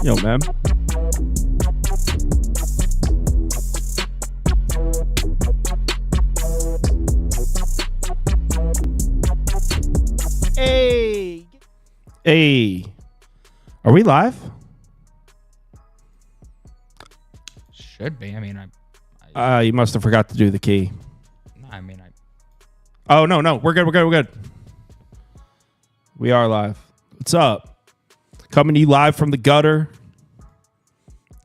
Yo, man. Hey. Are we live? Should be. I mean, You must have forgot to do the key. Oh, no. We're good. We are live. What's up? Coming to you live from the gutter.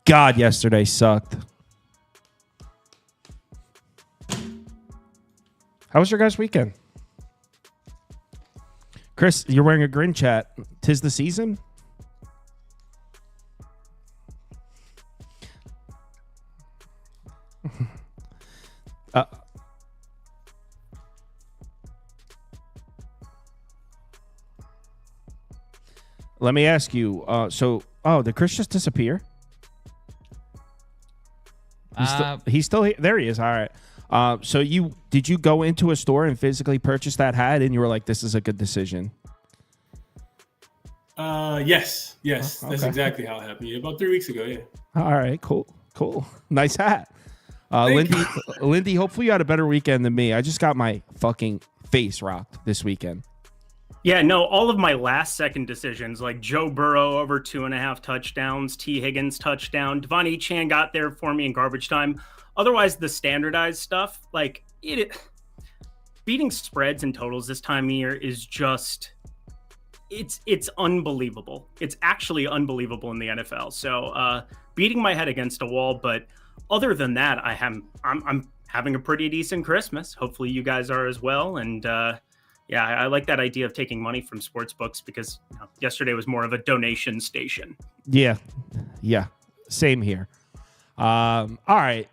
God, yesterday sucked. How was your guys' weekend? Chris, you're wearing a grin chat. 'Tis the season? Let me ask you. Did Chris just disappear? He's still here. There he is. All right. Did you go into a store and physically purchase that hat, and you were like, "This is a good decision"? Yes. Okay. That's exactly how it happened. Yeah, about 3 weeks ago. Yeah. All right. Cool. Nice hat. Lindy, hopefully you had a better weekend than me. I just got my fucking face rocked this weekend. Yeah, no, all of my last second decisions, like Joe Burrow over 2.5 touchdowns, T. Higgins touchdown, Devon Achane got there for me in garbage time. Otherwise, the standardized stuff, like beating spreads and totals this time of year is just, it's unbelievable. It's actually unbelievable in the NFL. So beating my head against a wall, but other than that, I'm having a pretty decent Christmas. Hopefully you guys are as well. And yeah, I like that idea of taking money from sports books because yesterday was more of a donation station. Yeah. Same here. All right.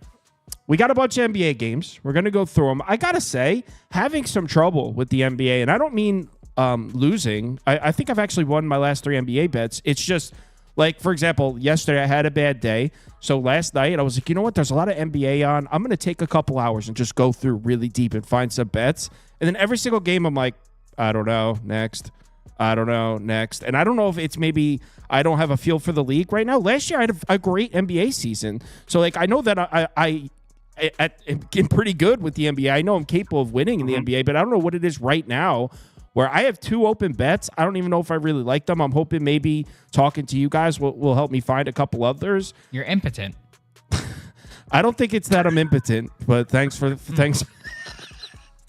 We got a bunch of NBA games. We're going to go through them. I got to say, having some trouble with the NBA, and I don't mean losing. I think I've actually won my last 3 NBA bets. It's just, like, for example, yesterday I had a bad day. So last night I was like, you know what? There's a lot of NBA on. I'm going to take a couple hours and just go through really deep and find some bets. And then every single game I'm like, I don't know, next. I don't know, next. And I don't know if it's maybe I don't have a feel for the league right now. Last year I had a great NBA season. So, like, I know that I'm pretty good with the NBA. I know I'm capable of winning in the NBA, but I don't know what it is right now where I have 2 open bets. I don't even know if I really like them. I'm hoping maybe talking to you guys will help me find a couple others. You're impotent. I don't think it's that I'm impotent, but thanks for chat.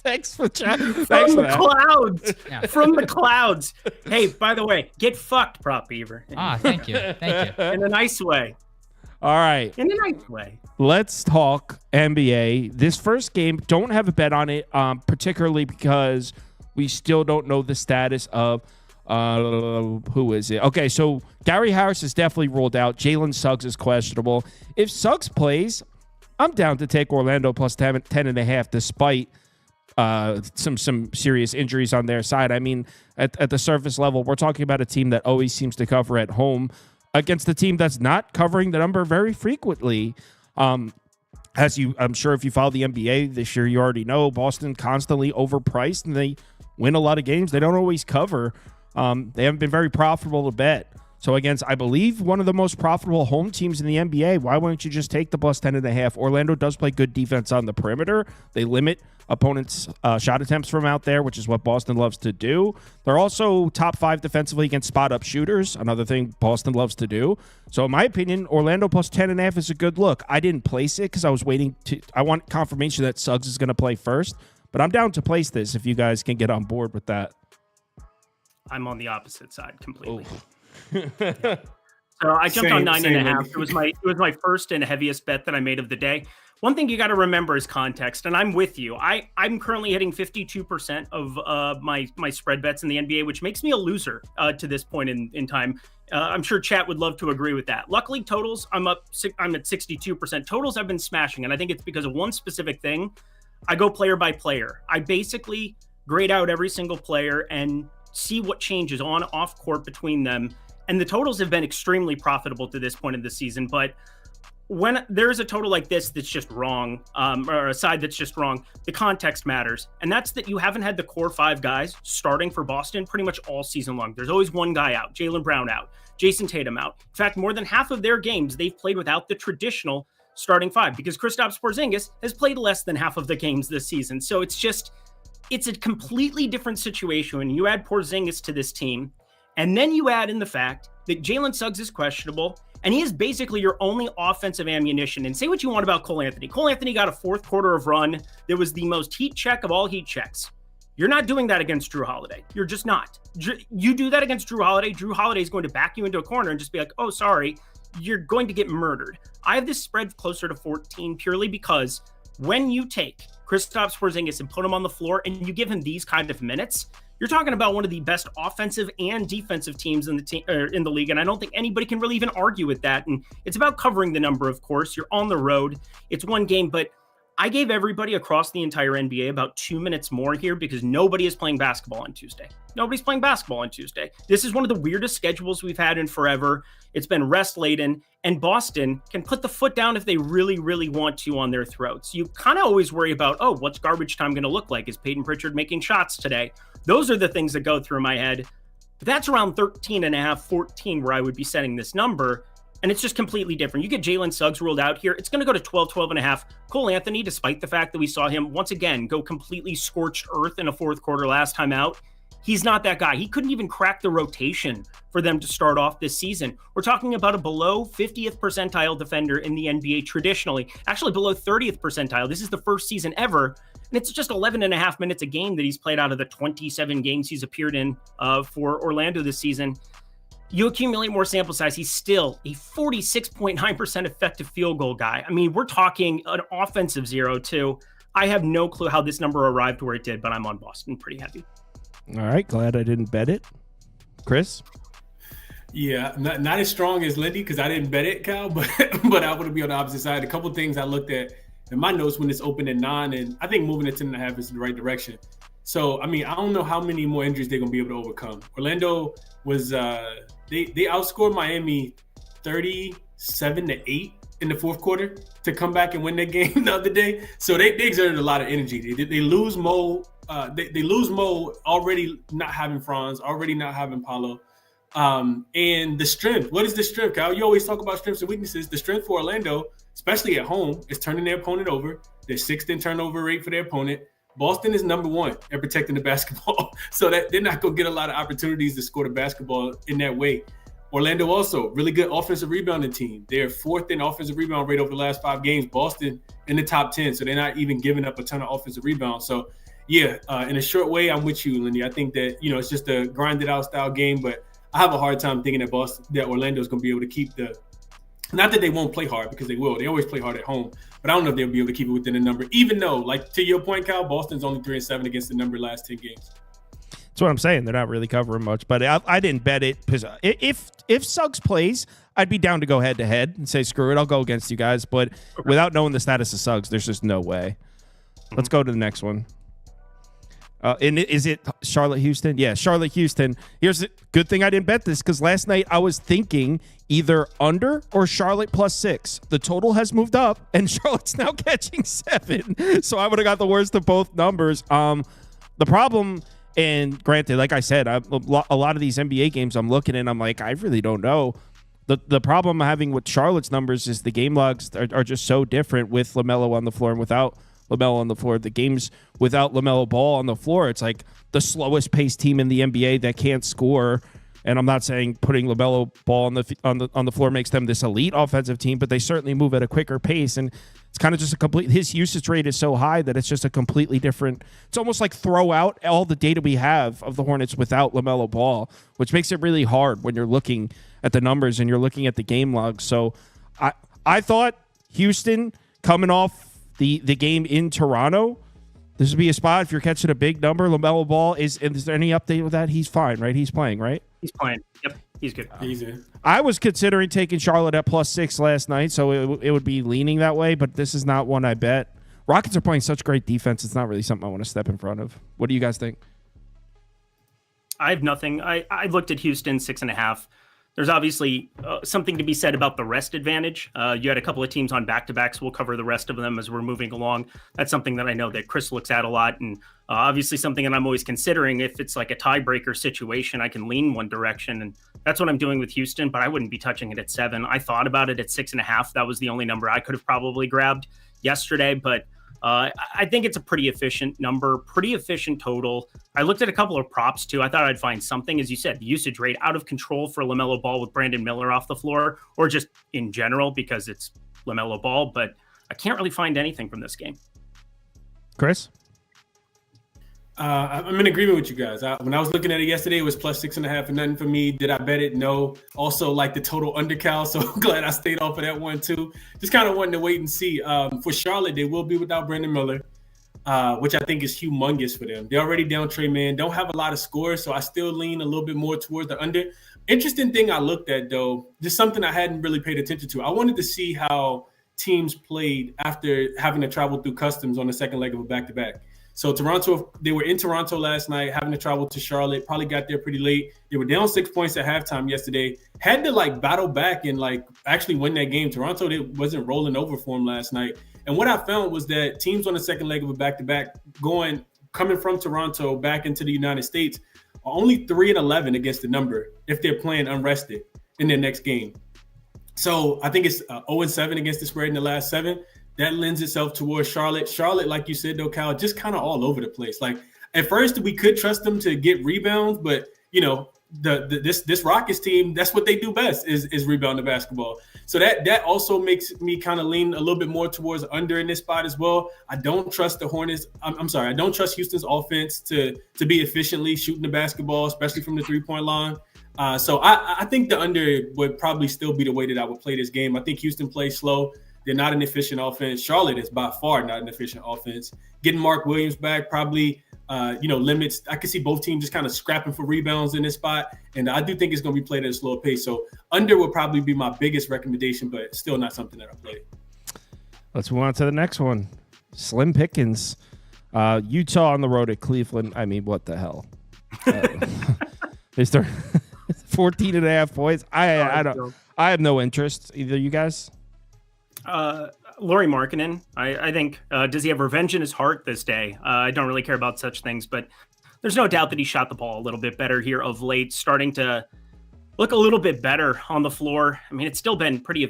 Thanks for that. Clouds. Yeah. From the clouds. Hey, by the way, get fucked, Prop Beaver. Thank you. In a nice way. All right. In a nice way. Let's talk NBA. This first game, don't have a bet on it, particularly because we still don't know the status of who is it? Okay, so Gary Harris is definitely ruled out. Jalen Suggs is questionable. If Suggs plays, I'm down to take Orlando plus 10.5 despite some serious injuries on their side. I mean, at the surface level, we're talking about a team that always seems to cover at home against a team that's not covering the number very frequently. I'm sure if you follow the NBA this year, you already know Boston constantly overpriced and they win a lot of games. They don't always cover. They haven't been very profitable to bet. So against, I believe, one of the most profitable home teams in the NBA, why wouldn't you just take the plus 10.5? Orlando does play good defense on the perimeter. They limit opponents' shot attempts from out there, which is what Boston loves to do. They're also top 5 defensively against spot-up shooters, another thing Boston loves to do. So in my opinion, Orlando plus 10.5 is a good look. I didn't place it because I was waiting I want confirmation that Suggs is going to play first, but I'm down to place this if you guys can get on board with that. I'm on the opposite side completely. Yeah. So I jumped on 9.5. It was my first and heaviest bet that I made of the day. One thing you got to remember is context, and I'm with you. I'm currently hitting 52% of my spread bets in the NBA, which makes me a loser to this point in time. I'm sure chat would love to agree with that. Luckily, totals, I'm at 62%. Totals I've been smashing, and I think it's because of one specific thing. I go player by player. I basically grade out every single player and see what changes on off court between them. And the totals have been extremely profitable to this point in the season, but when there's a total like this that's just wrong, or a side that's just wrong, the context matters. And that's that you haven't had the core 5 guys starting for Boston pretty much all season long. There's always one guy out, Jaylen Brown out, Jason Tatum out. In fact, more than half of their games, they've played without the traditional starting 5 because Kristaps Porzingis has played less than half of the games this season. So it's a completely different situation when you add Porzingis to this team. And then you add in the fact that Jalen Suggs is questionable, and he is basically your only offensive ammunition. And say what you want about Cole Anthony. Cole Anthony got a fourth quarter of run that was the most heat check of all heat checks. You're not doing that against Drew Holiday. You're just not. You do that against Drew Holiday is going to back you into a corner and just be like, oh, sorry, you're going to get murdered. I have this spread closer to 14 purely because when you take Kristaps Porzingis and put him on the floor and you give him these kind of minutes, you're talking about one of the best offensive and defensive teams in the league, and I don't think anybody can really even argue with that. And it's about covering the number, of course. You're on the road. It's one game, but I gave everybody across the entire NBA about 2 minutes more here because nobody is playing basketball on Tuesday. Nobody's playing basketball on Tuesday. This is one of the weirdest schedules we've had in forever. It's been rest-laden, and Boston can put the foot down if they really, really want to on their throats. You kind of always worry about, oh, what's garbage time going to look like? Is Peyton Pritchard making shots today? Those are the things that go through my head. But that's around 13.5, 14 where I would be setting this number. And it's just completely different. You get Jalen Suggs ruled out here. It's going to go to 12, 12.5. Cole Anthony, despite the fact that we saw him once again go completely scorched earth in a fourth quarter last time out, he's not that guy. He couldn't even crack the rotation for them to start off this season. We're talking about a below 50th percentile defender in the NBA traditionally, actually below 30th percentile. This is the first season ever. And it's just 11.5 minutes a game that he's played out of the 27 games he's appeared in for Orlando this season. You accumulate more sample size, he's still a 46.9% effective field goal guy. I mean, we're talking an offensive 0 too. I have no clue how this number arrived where it did, but I'm on Boston pretty heavy. All right, glad I didn't bet it. Chris? Yeah, not as strong as Lindy because I didn't bet it, Cal, but I want to be on the opposite side. A couple things I looked at in my notes when it's open at 9, and I think moving it to 10.5 is the right direction. So, I mean, I don't know how many more injuries they're going to be able to overcome. Orlando was they outscored Miami 37-8 in the fourth quarter to come back and win that game the other day. So they exerted a lot of energy. They lose Mo. They lose Mo already not having Franz, already not having Paolo. And the strength. What is the strength, Kyle? You always talk about strengths and weaknesses. The strength for Orlando, especially at home, is turning their opponent over. They're 6th in turnover rate for their opponent. Boston is number 1 at protecting the basketball. So that they're not going to get a lot of opportunities to score the basketball in that way. Orlando also, really good offensive rebounding team. They're 4th in offensive rebound rate over the last 5 games. Boston in the top 10. So they're not even giving up a ton of offensive rebounds. So, yeah, in a short way, I'm with you, Lindy. I think that, it's just a grinded out style game, but I have a hard time thinking that Orlando is going to be able to keep not that they won't play hard because they will. They always play hard at home, but I don't know if they'll be able to keep it within the number, even though, like to your point, Kyle, Boston's only 3-7 against the number last 10 games. That's what I'm saying. They're not really covering much, but I didn't bet it because if Suggs plays, I'd be down to go head to head and say, screw it, I'll go against you guys. But without knowing the status of Suggs, there's just no way. Let's go to the next one. And is it Charlotte-Houston? Yeah, Charlotte-Houston. Here's the good thing I didn't bet this because last night I was thinking either under or Charlotte +6. The total has moved up, and Charlotte's now catching 7. So I would have got the worst of both numbers. The problem, and granted, like I said, a lot of these NBA games I'm looking at, I'm like, I really don't know. The problem I'm having with Charlotte's numbers is the game logs are just so different with LaMelo on the floor and without LaMelo on the floor. The games without LaMelo Ball on the floor, it's like the slowest paced team in the NBA that can't score. And I'm not saying putting LaMelo Ball on the floor makes them this elite offensive team, but they certainly move at a quicker pace. And it's kind of just his usage rate is so high that it's just a completely different. It's almost like throw out all the data we have of the Hornets without LaMelo Ball, which makes it really hard when you're looking at the numbers and you're looking at the game logs. So I thought Houston coming off the game in Toronto, this would be a spot if you're catching a big number. LaMelo Ball is there any update with that? He's fine, right? He's playing, right? He's playing. Yep, he's good. He's in. I was considering taking Charlotte at +6 last night, so it would be leaning that way, but this is not one I bet. Rockets are playing such great defense. It's not really something I want to step in front of. What do you guys think? I have nothing. I looked at Houston 6.5. There's obviously something to be said about the rest advantage. You had a couple of teams on back-to-backs. We'll cover the rest of them as we're moving along. That's something that I know that Chris looks at a lot, and obviously something that I'm always considering. If it's like a tiebreaker situation, I can lean one direction, and that's what I'm doing with Houston, but I wouldn't be touching it at 7. I thought about it at 6.5. That was the only number I could have probably grabbed yesterday, but I think it's a pretty efficient number, pretty efficient total. I looked at a couple of props too. I thought I'd find something, as you said, the usage rate out of control for LaMelo Ball with Brandon Miller off the floor, or just in general because it's LaMelo Ball, but I can't really find anything from this game. Chris? I'm in agreement with you guys. When I was looking at it yesterday, it was plus 6.5 and nothing for me. Did I bet it? No. Also, like the total undercal, so I'm glad I stayed off of that one too. Just kind of wanting to wait and see. For Charlotte, they will be without Brandon Miller, which I think is humongous for them. They're already down Trey Mann, don't have a lot of scores, so I still lean a little bit more towards the under. Interesting thing I looked at, though, just something I hadn't really paid attention to. I wanted to see how teams played after having to travel through customs on the second leg of a back-to-back. So Toronto, they were in Toronto last night, having to travel to Charlotte, probably got there pretty late. They were down 6 points at halftime yesterday, had to battle back and actually win that game. Toronto, they wasn't rolling over for them last night. And what I found was that teams on the second leg of a back-to-back coming from Toronto back into the United States are only 3-11 against the number if they're playing unrested in their next game. So I think it's 0-7 against the spread in the last 7. That lends itself towards Charlotte. Charlotte, like you said, though, Kyle, just kind of all over the place. At first, we could trust them to get rebounds, but this Rockets team, that's what they do best is rebound the basketball. So that also makes me kind of lean a little bit more towards under in this spot as well. I don't trust the Hornets. I'm sorry, I don't trust Houston's offense to be efficiently shooting the basketball, especially from the 3-point line. So I think the under would probably still be the way that I would play this game. I think Houston plays slow. They're not an efficient offense. Charlotte is by far not an efficient offense. Getting Mark Williams back probably, limits. I could see both teams just kind of scrapping for rebounds in this spot, and I do think it's going to be played at a slower pace. So under would probably be my biggest recommendation, but still not something that I play. Let's move on to the next one. Slim Pickens. Utah on the road at Cleveland. I mean, what the hell? Is there 14.5 points? I don't. I have no interest. Either you guys? Lauri Markkanen, I think, does he have revenge in his heart this day? I don't really care about such things, but there's no doubt that he shot the ball a little bit better here of late, starting to look a little bit better on the floor. I mean, it's still been pretty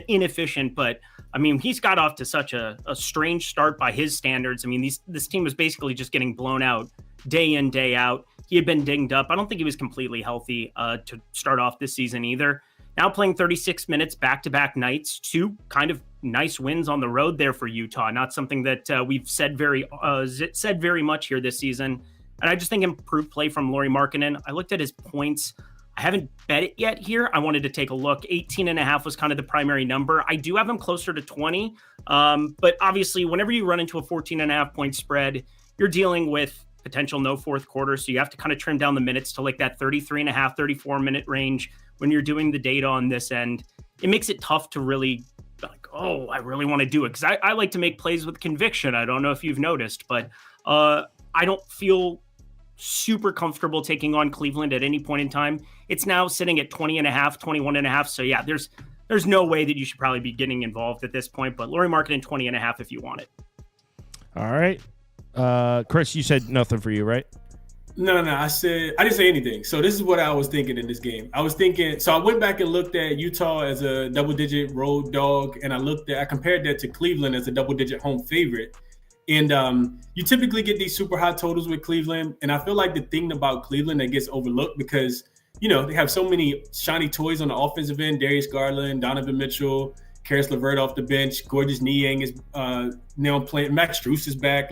inefficient, but I mean, he's got off to such a strange start by his standards. I mean, this team was basically just getting blown out day in, day out. He had been dinged up. I don't think he was completely healthy to start off this season either. Now playing 36 minutes back-to-back nights, 2 kind of nice wins on the road there for Utah. Not something that we've said very much here this season. And I just think improved play from Lauri Markkanen. I looked at his points. I haven't bet it yet here. I wanted to take a look. 18.5 was kind of the primary number. I do have him closer to 20. But obviously, whenever you run into a 14.5 point spread, you're dealing with potential no fourth quarter. So you have to kind of trim down the minutes to that 33.5, 34 minute range. When you're doing the data on this end, it makes it tough to really I really want to do it. Because I like to make plays with conviction. I don't know if you've noticed, but I don't feel super comfortable taking on Cleveland at any point in time. It's now sitting at 20.5, 21.5. So yeah, there's no way that you should probably be getting involved at this point, but Lauri Markkanen 20.5 if you want it. All right. Chris, you said nothing for you, right? No. I didn't say anything. So this is what I was thinking in this game. I went back and looked at Utah as a double-digit road dog, and I compared that to Cleveland as a double-digit home favorite. And you typically get these super high totals with Cleveland, and I feel like the thing about Cleveland that gets overlooked because they have so many shiny toys on the offensive end: Darius Garland, Donovan Mitchell, Karis LeVert off the bench, Gorgeous Niang is now playing. Max Strus is back.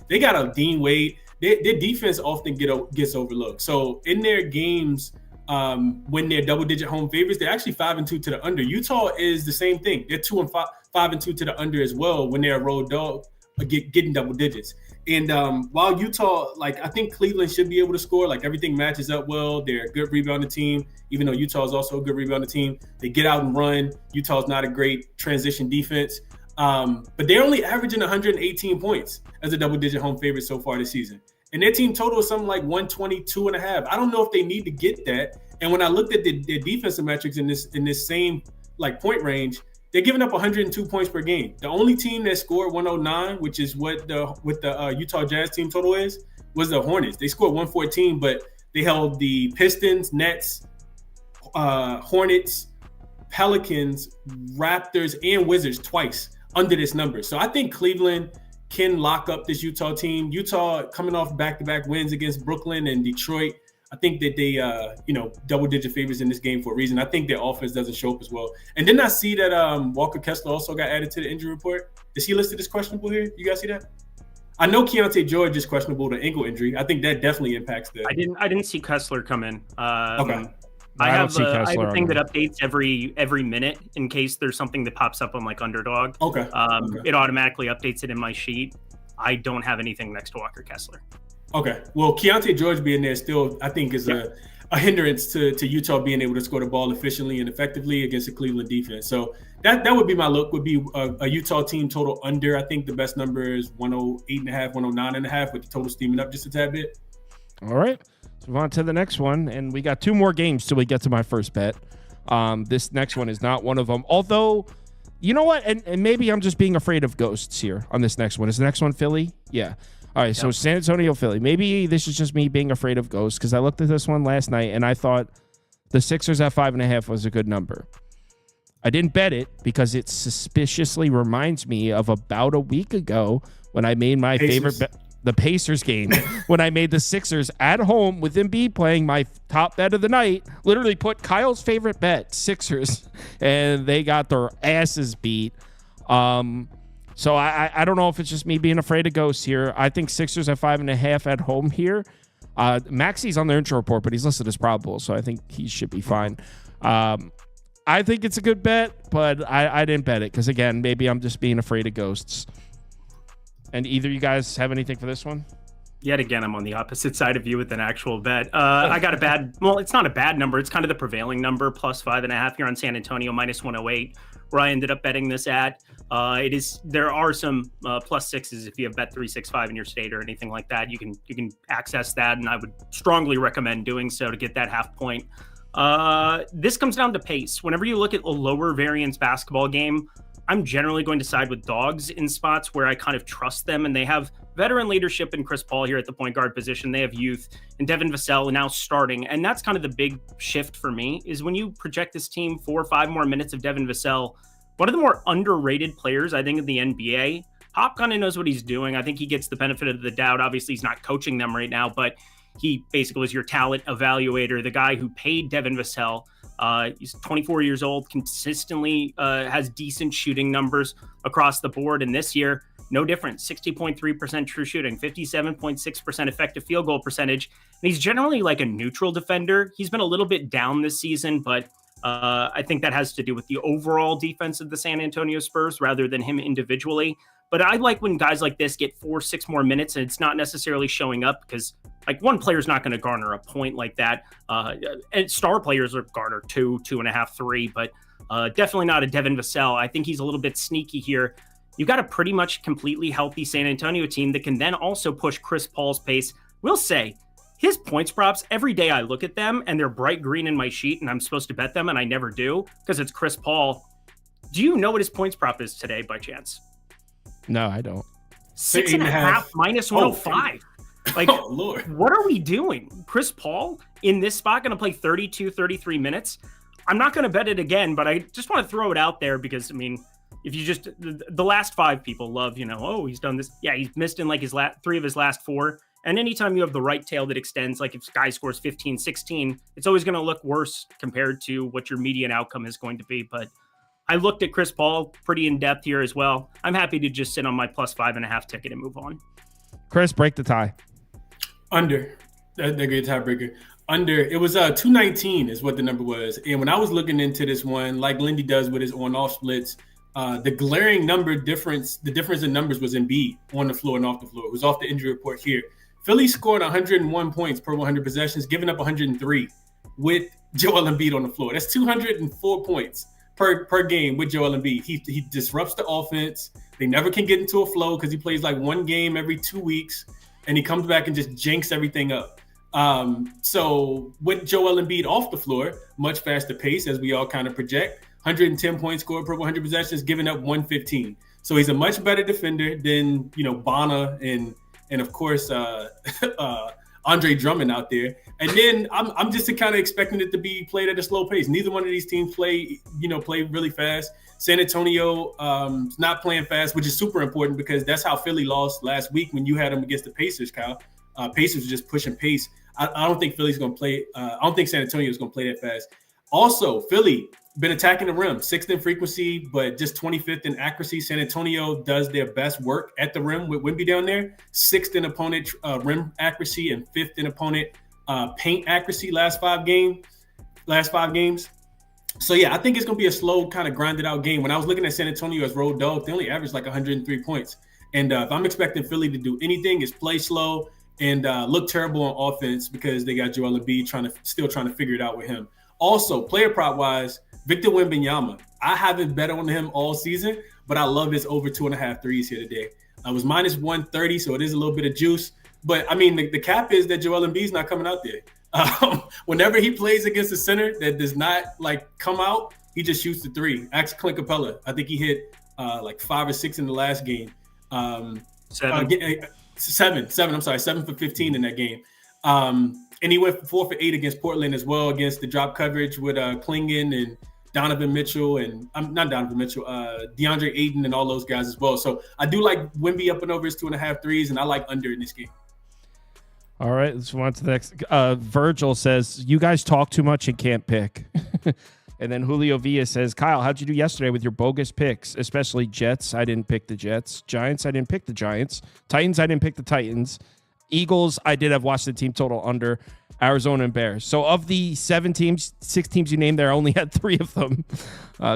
They got a Dean Wade. Their defense often gets overlooked. So in their games, when they're double-digit home favorites, they're actually 5-2 to the under. Utah is the same thing. They're 5-2 to the under as well when they're a road dog, getting double digits. And while Utah, I think Cleveland should be able to score. Everything matches up well. They're a good rebounding team, even though Utah is also a good rebounding team. They get out and run. Utah's not a great transition defense. But they're only averaging 118 points as a double-digit home favorite so far this season. And their team total is something like 122.5. I don't know if they need to get that. And when I looked at their defensive metrics in this same like point range, they're giving up 102 points per game. The only team that scored 109, which is what the Utah Jazz team total is, was the Hornets. They scored 114, but they held the Pistons, Nets, Hornets, Pelicans, Raptors, and Wizards twice under this number. So I think Cleveland can lock up this Utah team. Utah coming off back-to-back wins against Brooklyn and Detroit. I think that they, double-digit favorites in this game for a reason. I think their offense doesn't show up as well. And didn't I see that Walker Kessler also got added to the injury report? Is he listed as questionable here? You guys see that? I know Keontae George is questionable with an ankle injury. I think that definitely impacts the. I didn't see Kessler come in. Okay. I have a thing that updates every minute in case there's something that pops up on like Underdog. Okay. It automatically updates it in my sheet. I don't have anything next to Walker Kessler. Okay. Well, Keontae George being there still, I think, is a hindrance to Utah being able to score the ball efficiently and effectively against the Cleveland defense. So that would be my look, would be a Utah team total under. I think the best number is 108.5, 109.5 with the total steaming up just a tad bit. All right. Let's move on to the next one. And we got two more games till we get to my first bet. This next one is not one of them. Although, you know what? And maybe I'm just being afraid of ghosts here on this next one. Is the next one Philly? Yeah. All right, so San Antonio, Philly. Maybe this is just me being afraid of ghosts because I looked at this one last night and I thought the Sixers at 5.5 was a good number. I didn't bet it because it suspiciously reminds me of about a week ago when I made my favorite bet, the Pacers game, when I made the Sixers at home with Embiid playing my top bet of the night, literally put Kyle's favorite bet, Sixers, and they got their asses beat. So I don't know if it's just me being afraid of ghosts here. I think Sixers at 5.5 at home here. Maxi's on their intro report, but he's listed as probable, so I think he should be fine. I think it's a good bet, but I didn't bet it because, again, maybe I'm just being afraid of ghosts. And either you guys have anything for this one? Yet again, I'm on the opposite side of you with an actual bet. I got a bad, well, it's not a bad number. It's kind of the prevailing number, plus 5.5 here on San Antonio, minus 108, where I ended up betting this at. There are some plus sixes if you have bet 365 in your state or anything like that. You can access that, and I would strongly recommend doing so to get that half point. This comes down to pace. Whenever you look at a lower variance basketball game, I'm generally going to side with dogs in spots where I kind of trust them, and they have veteran leadership in Chris Paul here at the point guard position. They have youth, and Devin Vassell now starting, and that's kind of the big shift for me is when you project this team 4 or 5 more minutes of Devin Vassell, one of the more underrated players, I think, in the NBA. Pop kind of knows what he's doing. I think he gets the benefit of the doubt. Obviously, he's not coaching them right now, but he basically was your talent evaluator, the guy who paid Devin Vassell. He's 24 years old, consistently has decent shooting numbers across the board. And this year, no different. 60.3% true shooting, 57.6% effective field goal percentage. And he's generally like a neutral defender. He's been a little bit down this season, but I think that has to do with the overall defense of the San Antonio Spurs rather than him individually. But I like when guys like this get 4 or 6 more minutes and it's not necessarily showing up because like one player's not going to garner a point like that. And star players are garner 2, 2.5, 3, but definitely not a Devin Vassell. I think he's a little bit sneaky here. You've got a pretty much completely healthy San Antonio team that can then also push Chris Paul's pace. We'll say his points props, every day I look at them and they're bright green in my sheet and I'm supposed to bet them and I never do because it's Chris Paul. Do you know what his points prop is today by chance? No, I don't. 6.5 minus 105. Like, oh, Lord. What are we doing? Chris Paul in this spot going to play 32, 33 minutes. I'm not going to bet it again, but I just want to throw it out there because, I mean, if you just, the last 5 people love, oh, he's done this. Yeah, he's missed in like his 3 of his last 4. And anytime you have the right tail that extends, like if Guy scores 15, 16, it's always going to look worse compared to what your median outcome is going to be. But I looked at Chris Paul pretty in depth here as well. I'm happy to just sit on my plus 5.5 ticket and move on. Chris, break the tie. Under. That's a good tiebreaker. Under. It was 219 is what the number was. And when I was looking into this one, like Lindy does with his on-off splits, the glaring difference in numbers was Embiid on the floor and off the floor. It was off the injury report here. Philly scored 101 points per 100 possessions, giving up 103 with Joel Embiid on the floor. That's 204 points per game with Joel Embiid. He disrupts the offense. They never can get into a flow because he plays like one game every 2 weeks, and he comes back and just jinx everything up. So with Joel Embiid off the floor, much faster pace as we all kind of project, 110 points scored per 100 possessions, giving up 115. So he's a much better defender than Bonner and of course Andre Drummond out there. And then I'm just kind of expecting it to be played at a slow pace. Neither one of these teams play really fast. San Antonio is not playing fast, which is super important because that's how Philly lost last week when you had them against the Pacers, Kyle. Pacers are just pushing pace. I don't think Philly's going to play. I don't think San Antonio is going to play that fast. Also, Philly been attacking the rim, 6th in frequency, but just 25th in accuracy. San Antonio does their best work at the rim with Wemby down there. 6th in opponent rim accuracy and 5th in opponent paint accuracy last five games. So yeah, I think it's going to be a slow, kind of grinded out game. When I was looking at San Antonio as road dog, they only averaged like 103 points. And if I'm expecting Philly to do anything, it's play slow and look terrible on offense because they got Joel Embiid still trying to figure it out with him. Also, player prop wise, Victor Wembanyama. I haven't bet on him all season, but I love his over 2.5 threes here today. I was minus 130, so it is a little bit of juice. But I mean, the cap is that Joel Embiid's not coming out there. Whenever he plays against a center that does not come out, he just shoots the three. Ask Clint Capella. I think he hit 5 or 6 in the last game. 7 for 15 in that game. And he went 4 for 8 against Portland as well, against the drop coverage with Klingon and Donovan Mitchell and DeAndre Ayton and all those guys as well. So I do like Wemby up and over his 2.5 threes, and I like under in this game. All right, let's move on to the next. Virgil says, you guys talk too much and can't pick. And then Julio Villa says, Kyle, how'd you do yesterday with your bogus picks, especially Jets? I didn't pick the Jets. Giants, I didn't pick the Giants. Titans, I didn't pick the Titans. Eagles, I did have Washington team total under. Arizona and Bears. So of the 6 teams you named there, I only had 3 of them.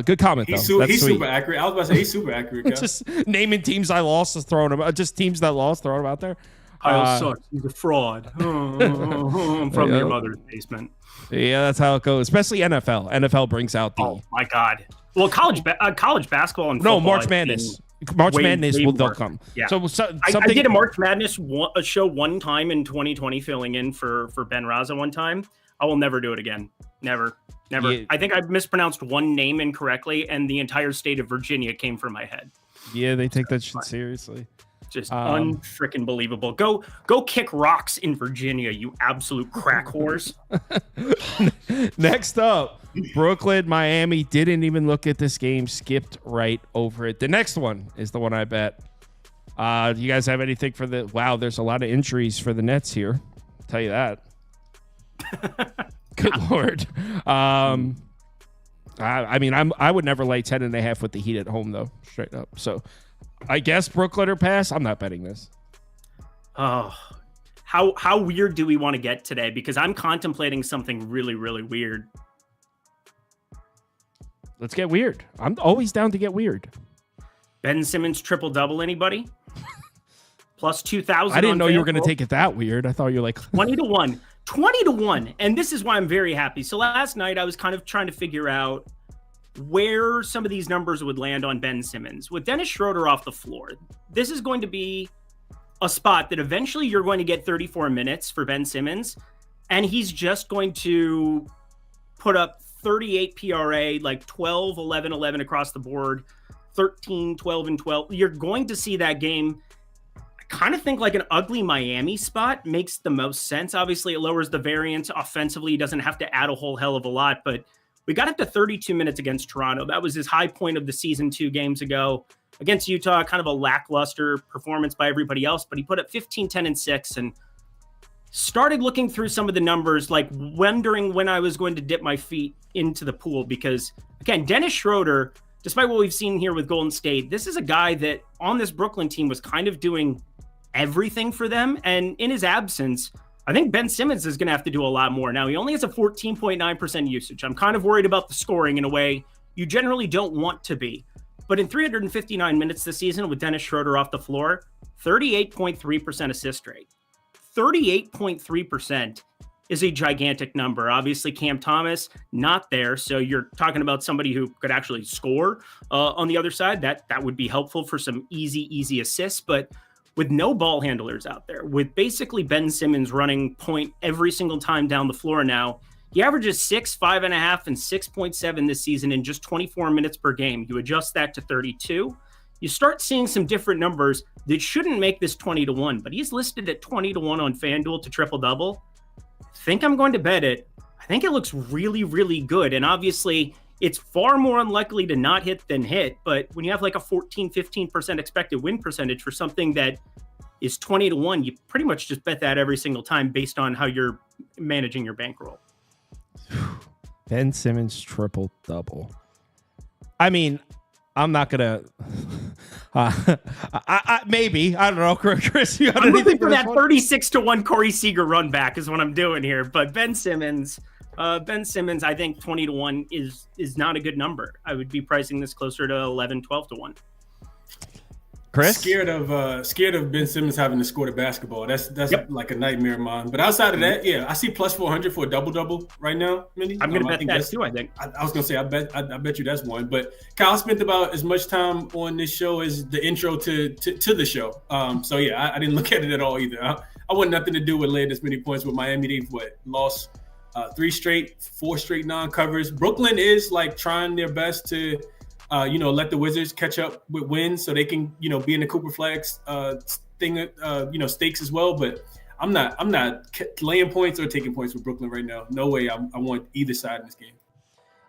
Good comment, though. He's super accurate. I was about to say he's super accurate. Just naming teams I lost, throwing them. Just teams that lost, throwing them out there. Kyle sucks. He's a fraud. From your mother's basement. Yeah, that's how it goes. Especially NFL. NFL brings out the. Oh my God. Well, college basketball and football. No, March Madness. March Madness they'll come. Yeah. So I did a March Madness show one time in 2020, filling in for Ben Raza one time. I will never do it again. Never. Yeah. I think I mispronounced one name incorrectly, and the entire state of Virginia came from my head. Yeah, they take that shit seriously. Just unfreaking believable. Go kick rocks in Virginia, you absolute crack whores. Next up, Brooklyn, Miami didn't even look at this game, skipped right over it. The next one is the one I bet. Do you guys have anything for the? Wow, there's a lot of injuries for the Nets here. I'll tell you that. Good Lord. I mean, I would never lay 10.5 with the Heat at home though, straight up. So I guess Brooklyn or pass. I'm not betting this. Oh, how weird do we want to get today? Because I'm contemplating something really, really weird. Let's get weird. I'm always down to get weird. Ben Simmons triple-double, anybody? Plus 2,000. I didn't know you were going to take it that weird. I thought you were like 20-1. 20-1. And this is why I'm very happy. So last night I was kind of trying to figure out where some of these numbers would land on Ben Simmons. With Dennis Schroeder off the floor, this is going to be a spot that eventually you're going to get 34 minutes for Ben Simmons, and he's just going to put up 38 PRA, like 12, 11, 11 across the board, 13, 12, and 12. You're going to see that game. I kind of think like an ugly Miami spot makes the most sense. Obviously, it lowers the variance offensively. He doesn't have to add a whole hell of a lot, but we got up to 32 minutes against Toronto. That was his high point of the season 2 games ago. Against Utah, kind of a lackluster performance by everybody else, but he put up 15, 10, and 6 and started looking through some of the numbers, like wondering when I was going to dip my feet into the pool. Because, again, Dennis Schroeder, despite what we've seen here with Golden State, this is a guy that on this Brooklyn team was kind of doing everything for them. And in his absence, I think Ben Simmons is going to have to do a lot more. Now, he only has a 14.9% usage. I'm kind of worried about the scoring in a way you generally don't want to be. But in 359 minutes this season with Dennis Schroeder off the floor, 38.3% assist rate. 38.3% is a gigantic number. Obviously, Cam Thomas, not there. So you're talking about somebody who could actually score on the other side. That would be helpful for some easy assists. But with no ball handlers out there, with basically Ben Simmons running point every single time down the floor now. He averages 6, 5.5, and 6.7 this season in just 24 minutes per game. You adjust that to 32. You start seeing some different numbers that shouldn't make this 20-1, but he's listed at 20-1 on FanDuel to triple-double. I think I'm going to bet it. I think it looks really, really good. And obviously, it's far more unlikely to not hit than hit. But when you have like a 14, 15% expected win percentage for something that is 20-1, you pretty much just bet that every single time based on how you're managing your bankroll. Ben Simmons triple-double. I mean, I'm not gonna. Maybe I don't know, Chris. You got I'm anything looking for that one? 36-1 Corey Seager run back is what I'm doing here. But Ben Simmons, I think 20-1 is not a good number. I would be pricing this closer to 11, 12-1. Chris, scared of Ben Simmons having to score the basketball. That's like a nightmare of mine. But outside of that, yeah, I see plus 400 for a double I'm going to bet that too. I think. I was going to say I bet you that's one. But Kyle spent about as much time on this show as the intro to the show. So yeah, I didn't look at it at all either. I want nothing to do with laying this many points with Miami. They've lost 4 straight non-covers. Brooklyn is like trying their best to. Let the Wizards catch up with wins so they can, be in the Cooper Flags stakes as well. But I'm not laying points or taking points with Brooklyn right now. No way. I want either side in this game.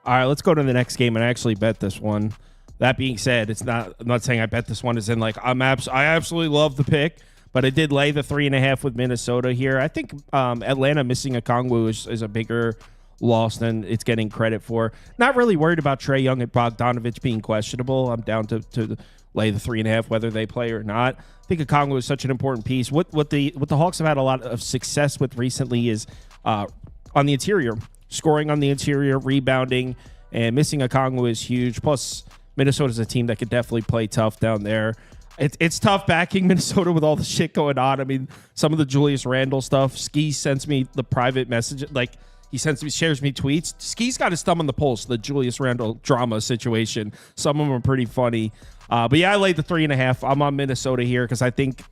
all right, let's go to the next game and I actually bet this one. That being said, I'm not saying I bet this one as in like I absolutely love the pick, but I did lay the 3.5 with Minnesota here. I think Atlanta missing Okongwu is a bigger loss than it's getting credit for. Not really worried about Trae Young and Bogdanovich being questionable. I'm down to lay the 3.5 whether they play or not. I think Okongwu is such an important piece. What the Hawks have had a lot of success with recently is on the interior, scoring on the interior, rebounding, and missing Okongwu is huge. Plus, Minnesota's a team that could definitely play tough down there. It's tough backing Minnesota with all the shit going on. I mean, some of the Julius Randle stuff. Ski sends me the private message, he shares me tweets. Ski's got his thumb on the pulse, the Julius Randle drama situation. Some of them are pretty funny. But yeah, I laid the 3.5. I'm on Minnesota here because I think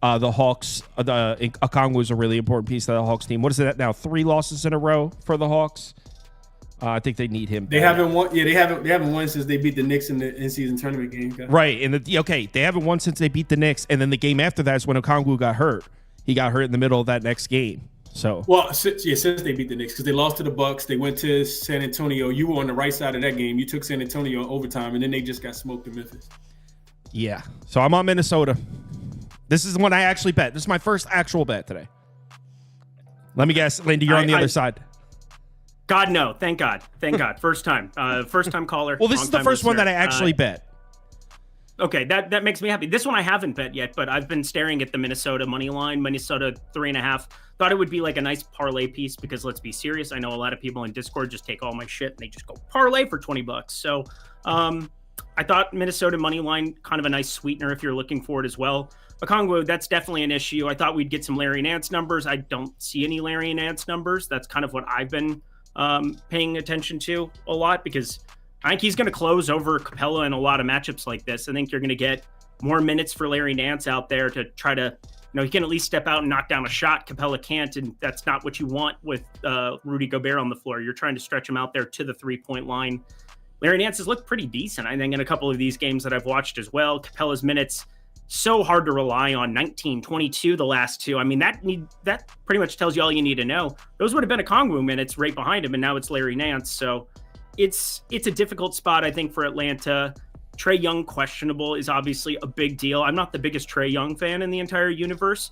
the Hawks, Okongwu is a really important piece of the Hawks team. What is it now? 3 losses in a row for the Hawks. I think they need him. They haven't won. Yeah, they haven't won since they beat the Knicks in the in-season tournament game. Guys. Right, and they haven't won since they beat the Knicks, and then the game after that is when Okongwu got hurt. He got hurt in the middle of that next game. So since they beat the Knicks, because they lost to the Bucks, they went to San Antonio. You were on the right side of that game. You took San Antonio in overtime, and then they just got smoked in Memphis. Yeah, so I'm on Minnesota. This is the one I actually bet. This is my first actual bet today. Let me guess, Lindy, you're on the other side. God, no. Thank God. First time caller. Well, this is the first one that I actually bet. Okay, that makes me happy. This one I haven't bet yet, but I've been staring at the Minnesota money line, Minnesota 3.5. Thought it would be like a nice parlay piece because let's be serious. I know a lot of people in Discord just take all my shit and they just go parlay for $20. So I thought Minnesota money line, kind of a nice sweetener if you're looking for it as well. Okongwu, that's definitely an issue. I thought we'd get some Larry Nance numbers. I don't see any Larry Nance numbers. That's kind of what I've been paying attention to a lot because I think he's going to close over Capella in a lot of matchups like this. I think you're going to get more minutes for Larry Nance out there to try to, he can at least step out and knock down a shot. Capella can't, and that's not what you want with Rudy Gobert on the floor. You're trying to stretch him out there to the 3-point line. Larry Nance has looked pretty decent, I think, in a couple of these games that I've watched as well. Capella's minutes, so hard to rely on, 19, 22 the last 2. I mean, that pretty much tells you all you need to know. Those would have been Okongwu minutes right behind him, and now it's Larry Nance. So it's a difficult spot, I think, for Atlanta. Trae Young questionable is obviously a big deal. I'm not the biggest Trae Young fan in the entire universe,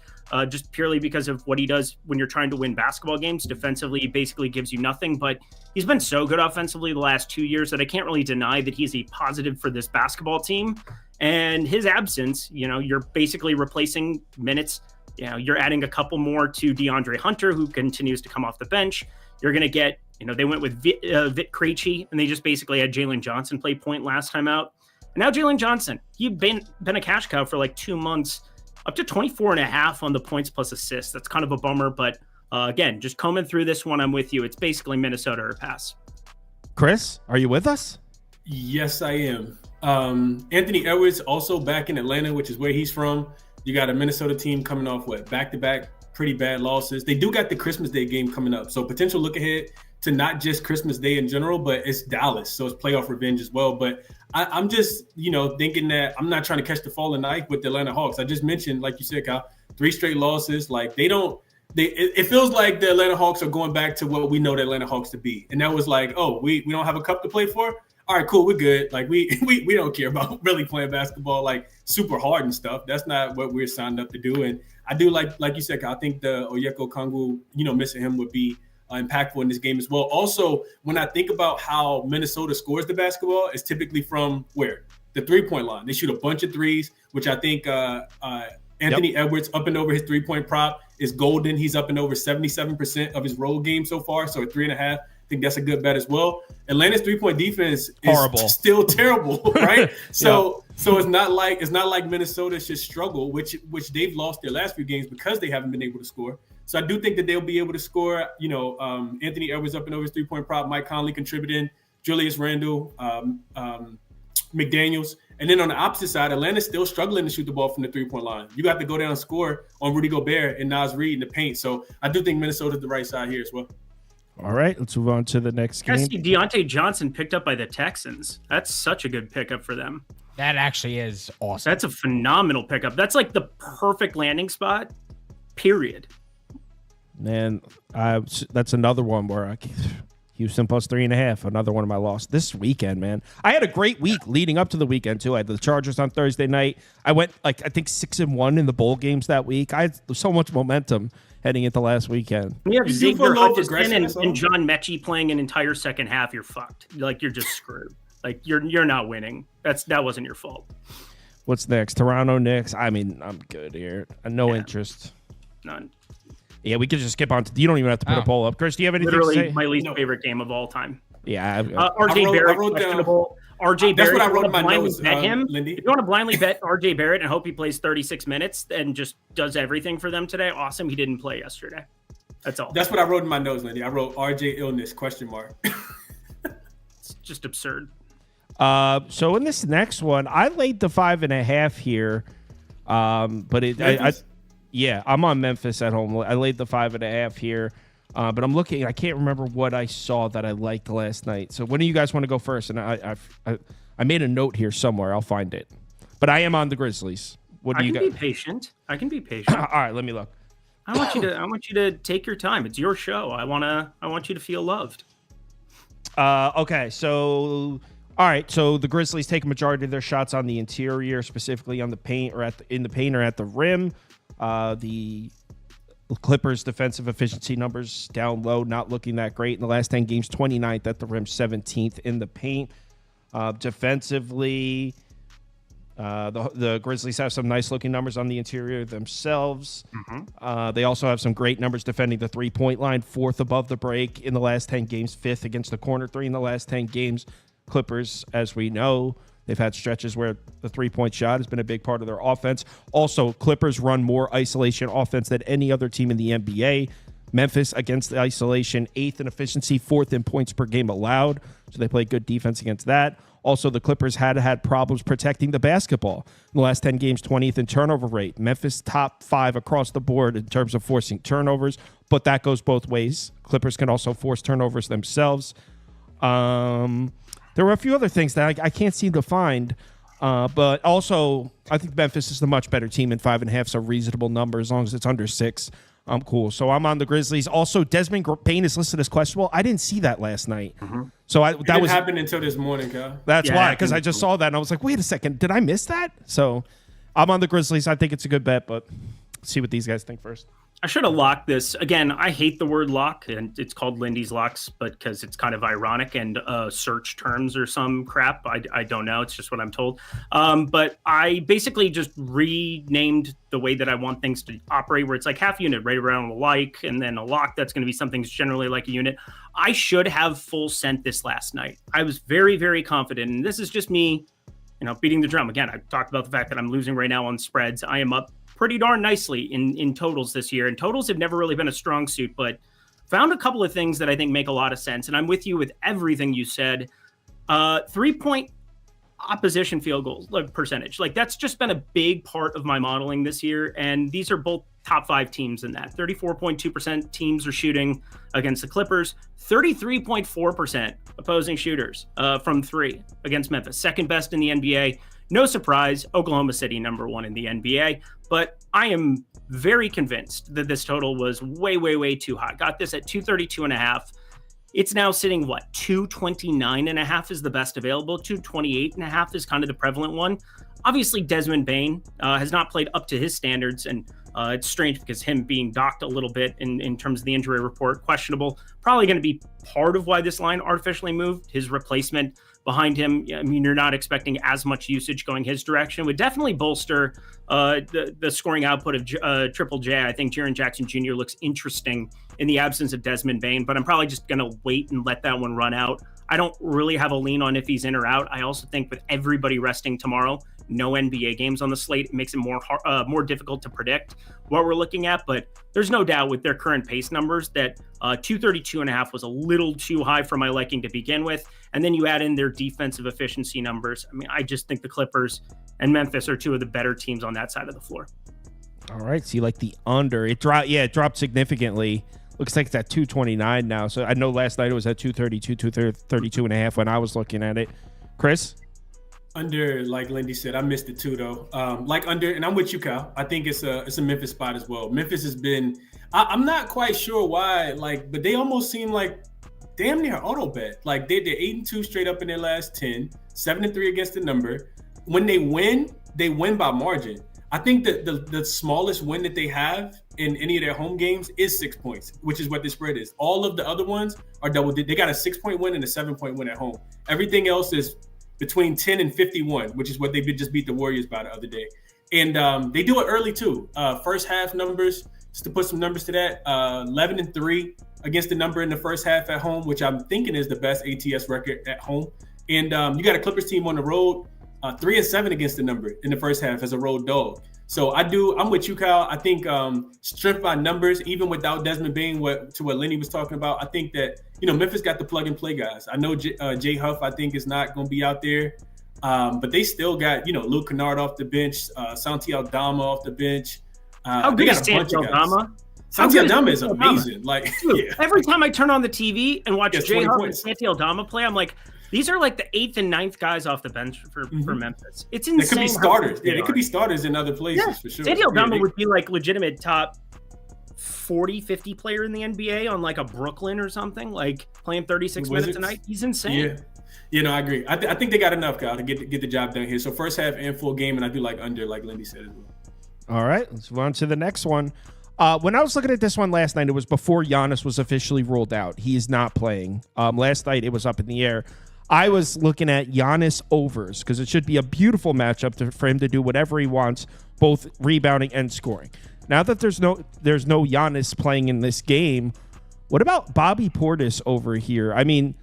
just purely because of what he does when you're trying to win basketball games. Defensively, he basically gives you nothing, but he's been so good offensively the last 2 years that I can't really deny that he's a positive for this basketball team. And his absence, you're basically replacing minutes. You're adding a couple more to DeAndre Hunter, who continues to come off the bench. You're going to get, they went with Vit Krejci, and they just basically had Jalen Johnson play point last time out. And now Jalen Johnson, he'd been a cash cow for like 2 months, up to 24.5 on the points plus assists. That's kind of a bummer, but again, just combing through this one, I'm with you. It's basically Minnesota or pass. Chris, are you with us? Yes, I am. Anthony Edwards also back in Atlanta, which is where he's from. You got a Minnesota team coming off back-to-back pretty bad losses. They do got the Christmas Day game coming up, so potential look ahead to not just Christmas Day in general, but it's Dallas, so it's playoff revenge as well. But I'm just, thinking that I'm not trying to catch the falling knife with the Atlanta Hawks. I just mentioned, like you said, Kyle, 3 straight losses. Like it feels like the Atlanta Hawks are going back to what we know the Atlanta Hawks to be, and that was like, oh, we don't have a cup to play for. All right, cool, we're good. Like we don't care about really playing basketball like super hard and stuff. That's not what we're signed up to do. And I do like you said, Kyle, I think the Onyeka Okongwu, missing him would be impactful in this game as well. Also, when I think about how Minnesota scores the basketball, it's typically from where? The 3-point line. They shoot a bunch of threes, which I think Anthony Edwards up and over his 3-point prop is golden. He's up and over 77% of his road game so far. So at 3.5. I think that's a good bet as well. Atlanta's 3-point defense is horrible, still terrible, right? So it's not like Minnesota should struggle, which they've lost their last few games because they haven't been able to score. So I do think that they'll be able to score. Anthony Edwards up and over his 3-point prop, Mike Conley contributing, Julius Randle, McDaniels, and then on the opposite side, Atlanta's still struggling to shoot the ball from the 3-point line. You got to go down and score on Rudy Gobert and Naz Reid in the paint. So I do think Minnesota's the right side here as well. All right, let's move on to the next game. I see Deontay Johnson picked up by the Texans. That's such a good pickup for them. That actually is awesome. That's a phenomenal pickup. That's like the perfect landing spot, period. Man, that's another one where Houston plus 3.5, another one of my losses this weekend, man. I had a great week leading up to the weekend, too. I had the Chargers on Thursday night. I went, I think 6-1 in the bowl games that week. I had so much momentum heading into last weekend. You have Xavier Hutchinson and John Mechie playing an entire second half. You're fucked. Like, you're just screwed. Like, you're not winning. That wasn't your fault. What's next? Toronto Knicks. I mean, I'm good here. No interest. None. Yeah, we could just skip on to. You don't even have to put a poll up. Chris, do you have anything Literally to say? my least favorite game of all time. Yeah. RJ Barrett, questionable. RJ Barrett. That's what I wrote in my notes, Lindy. If you want to blindly bet RJ Barrett and hope he plays 36 minutes and just does everything for them today, awesome. He didn't play yesterday. That's all. That's what I wrote in my notes, Lindy. I wrote RJ illness, ? It's just absurd. So in this next one, I laid the 5.5 here. But I'm on Memphis at home. I laid the 5.5 here. But I'm looking. I can't remember what I saw that I liked last night. So when do you guys want to go first? And I made a note here somewhere. I'll find it. But I am on the Grizzlies. What do you got? I can be patient. All right, let me look. I want you to take your time. It's your show. I want you to feel loved. Okay, so all right, so the Grizzlies take a majority of their shots on the interior, specifically on the paint or in the paint or at the rim. The Clippers' defensive efficiency numbers down low, not looking that great in the last 10 games. 29th at the rim, 17th in the paint. Defensively, the Grizzlies have some nice looking numbers on the interior themselves. Mm-hmm. They also have some great numbers defending the 3-point line, 4th above the break in the last 10 games, 5th against the corner 3 in the last 10 games. Clippers, as we know, they've had stretches where the 3-point shot has been a big part of their offense. Also, Clippers run more isolation offense than any other team in the NBA. Memphis against the isolation, 8th in efficiency, 4th in points per game allowed. So they play good defense against that. Also, the Clippers had problems protecting the basketball. In the last 10 games, 20th in turnover rate. Memphis top 5 across the board in terms of forcing turnovers, but that goes both ways. Clippers can also force turnovers themselves. There were a few other things that I can't seem to find, but also I think Memphis is the much better team, and 5.5 is a reasonable number as long as it's under 6. I'm cool. So I'm on the Grizzlies. Also, Desmond Bane is listed as questionable. I didn't see that last night. Mm-hmm. So that didn't happen until this morning, Kyle. That's why, because I just saw that and I was like, wait a second, did I miss that? So I'm on the Grizzlies. I think it's a good bet, but let's see what these guys think first. I should have locked this. Again, I hate the word lock, and it's called Lindy's Locks, but because it's kind of ironic and search terms or some crap. I don't know. It's just what I'm told. But I basically just renamed the way that I want things to operate, where it's like half unit right around a like, and then a lock that's going to be something that's generally like a unit. I should have full sent this last night. I was very, very confident, and this is just me, beating the drum. Again, I talked about the fact that I'm losing right now on spreads. I am up pretty darn nicely in totals this year, and totals have never really been a strong suit, but found a couple of things that I think make a lot of sense, and I'm with you with everything you said. 3-point, opposition field goals percentage. Like that's just been a big part of my modeling this year. And these are both top 5 teams in that. 34.2% teams are shooting against the Clippers, 33.4% opposing shooters from 3 against Memphis, second best in the NBA. No surprise, Oklahoma City number 1 in the NBA, but I am very convinced that this total was way, way, way too high. Got this at 232.5. It's now sitting, 229.5 is the best available. 228.5 is kind of the prevalent one. Obviously, Desmond Bane has not played up to his standards, and it's strange because him being docked a little bit in terms of the injury report, questionable, probably going to be part of why this line artificially moved. His replacement behind him, I mean, you're not expecting as much usage going his direction. Would definitely bolster the scoring output of Triple J. I think Jaren Jackson Jr. looks interesting in the absence of Desmond Bane, but I'm probably just going to wait and let that one run out. I don't really have a lean on if he's in or out. I also think with everybody resting tomorrow, no NBA games on the slate, it makes it more difficult to predict what we're looking at. But there's no doubt with their current pace numbers that 232.5 was a little too high for my liking to begin with. And then you add in their defensive efficiency numbers. I mean, I just think the Clippers and Memphis are 2 of the better teams on that side of the floor. All right. So you like the under. It dropped significantly. Looks like it's at 229 now. So I know last night it was at 232, 232.5 when I was looking at it. Chris? Under, like Lindy said, I missed it too, though. Like under, and I'm with you, Kyle. I think it's a Memphis spot as well. Memphis has been, I'm not quite sure why, but they almost seem like damn near auto bet. Like they're 8-2 straight up in their last 10, 7-3 against the number. When they win by margin. I think that the smallest win that they have in any of their home games is 6 points, which is what the spread is. All of the other ones are double. They got a 6-point win and a 7-point win at home. Everything else is between 10 and 51, which is what they just beat the Warriors by the other day. And they do it early too. First half numbers, just to put some numbers to that, 11-3 against the number in the first half at home, which I'm thinking is the best ATS record at home. And you got a Clippers team on the road, 3-7 against the number in the first half as a road dog. So I'm with you, Kyle. I think strength by numbers, even without Desmond Bane, what Lenny was talking about, I think that, Memphis got the plug and play guys. I know Jay Huff, I think, is not going to be out there, but they still got, Luke Kennard off the bench, Santi Aldama off the bench. How good is Santi Aldama? Santi Aldama is amazing. Dude, every time I turn on the TV and watch Jay Huff and Santi Aldama play, I'm like, these are like the 8th and 9th guys off the bench for Memphis. It's insane. They could be starters. Yeah, they could be starters in other places for sure. Santi Aldama would be like legitimate top 40, 50 player in the NBA on like a Brooklyn or something, like playing 36 minutes a night. He's insane. Yeah. I agree. I think they got enough, Kyle, to get the job done here. So first half and full game, and I do like under, like Lindy said as well. All right, let's move on to the next one. When I was looking at this one last night, it was before Giannis was officially ruled out. He is not playing. Last night, it was up in the air. I was looking at Giannis overs because it should be a beautiful matchup for him to do whatever he wants, both rebounding and scoring. Now that there's no Giannis playing in this game, what about Bobby Portis over here? I mean,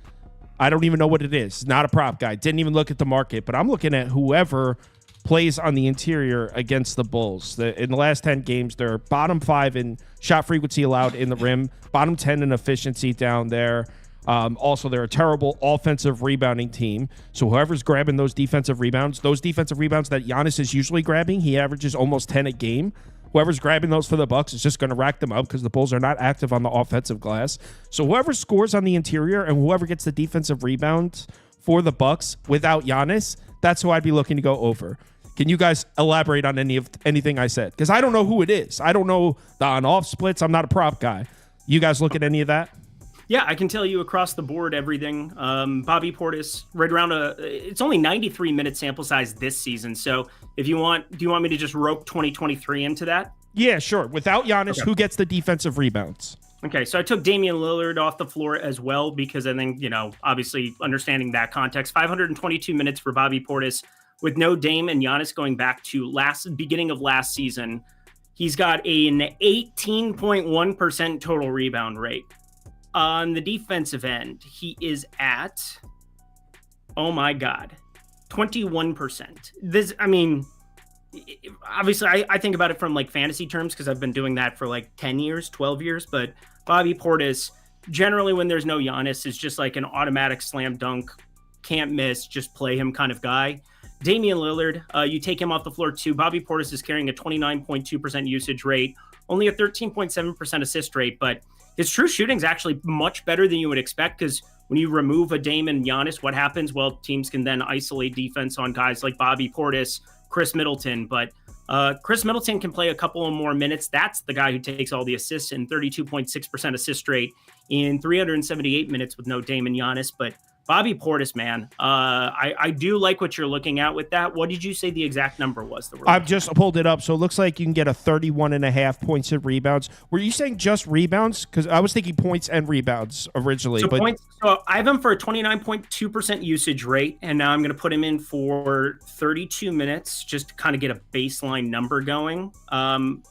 I don't even know what it is. Not a prop guy. Didn't even look at the market, but I'm looking at whoever plays on the interior against the Bulls. In the last 10 games, they're bottom 5 in shot frequency allowed in the rim, bottom 10 in efficiency down there. Also, they're a terrible offensive rebounding team. So whoever's grabbing those defensive rebounds that Giannis is usually grabbing, he averages almost 10 a game. Whoever's grabbing those for the Bucks is just going to rack them up because the Bulls are not active on the offensive glass. So whoever scores on the interior and whoever gets the defensive rebounds for the Bucks without Giannis, that's who I'd be looking to go over. Can you guys elaborate on anything I said? Because I don't know who it is. I don't know the on-off splits. I'm not a prop guy. You guys look at any of that? Yeah, I can tell you across the board everything. Bobby Portis, right around it's only 93 minute sample size this season. So do you want me to just rope 2023 into that? Yeah, sure. Without Giannis, Who gets the defensive rebounds? Okay, so I took Damian Lillard off the floor as well because I think, obviously understanding that context, 522 minutes for Bobby Portis with no Dame and Giannis going back to beginning of last season. He's got an 18.1% total rebound rate. On the defensive end, he is at, oh my God, 21%. Obviously, I think about it from like fantasy terms because I've been doing that for like 10 years, 12 years. But Bobby Portis, generally when there's no Giannis, is just like an automatic slam dunk can't miss, just play him kind of guy. Damian Lillard, you take him off the floor too. Bobby Portis is carrying a 29.2% usage rate, only a 13.7% assist rate, but his true shooting is actually much better than you would expect, because when you remove a Dame and Giannis, what happens? Well, teams can then isolate defense on guys like Bobby Portis, Chris Middleton, but Chris Middleton can play a couple of more minutes. That's the guy who takes all the assists, and 32.6% assist rate in 378 minutes with no Dame and Giannis. But Bobby Portis, man, I do like what you're looking at with that. What did you say the exact number was? I've just pulled it up, so it looks like you can get a 31.5 points and rebounds. Were you saying just rebounds? Because I was thinking points and rebounds originally. So I have him for a 29.2% usage rate, and now I'm going to put him in for 32 minutes just to kind of get a baseline number going.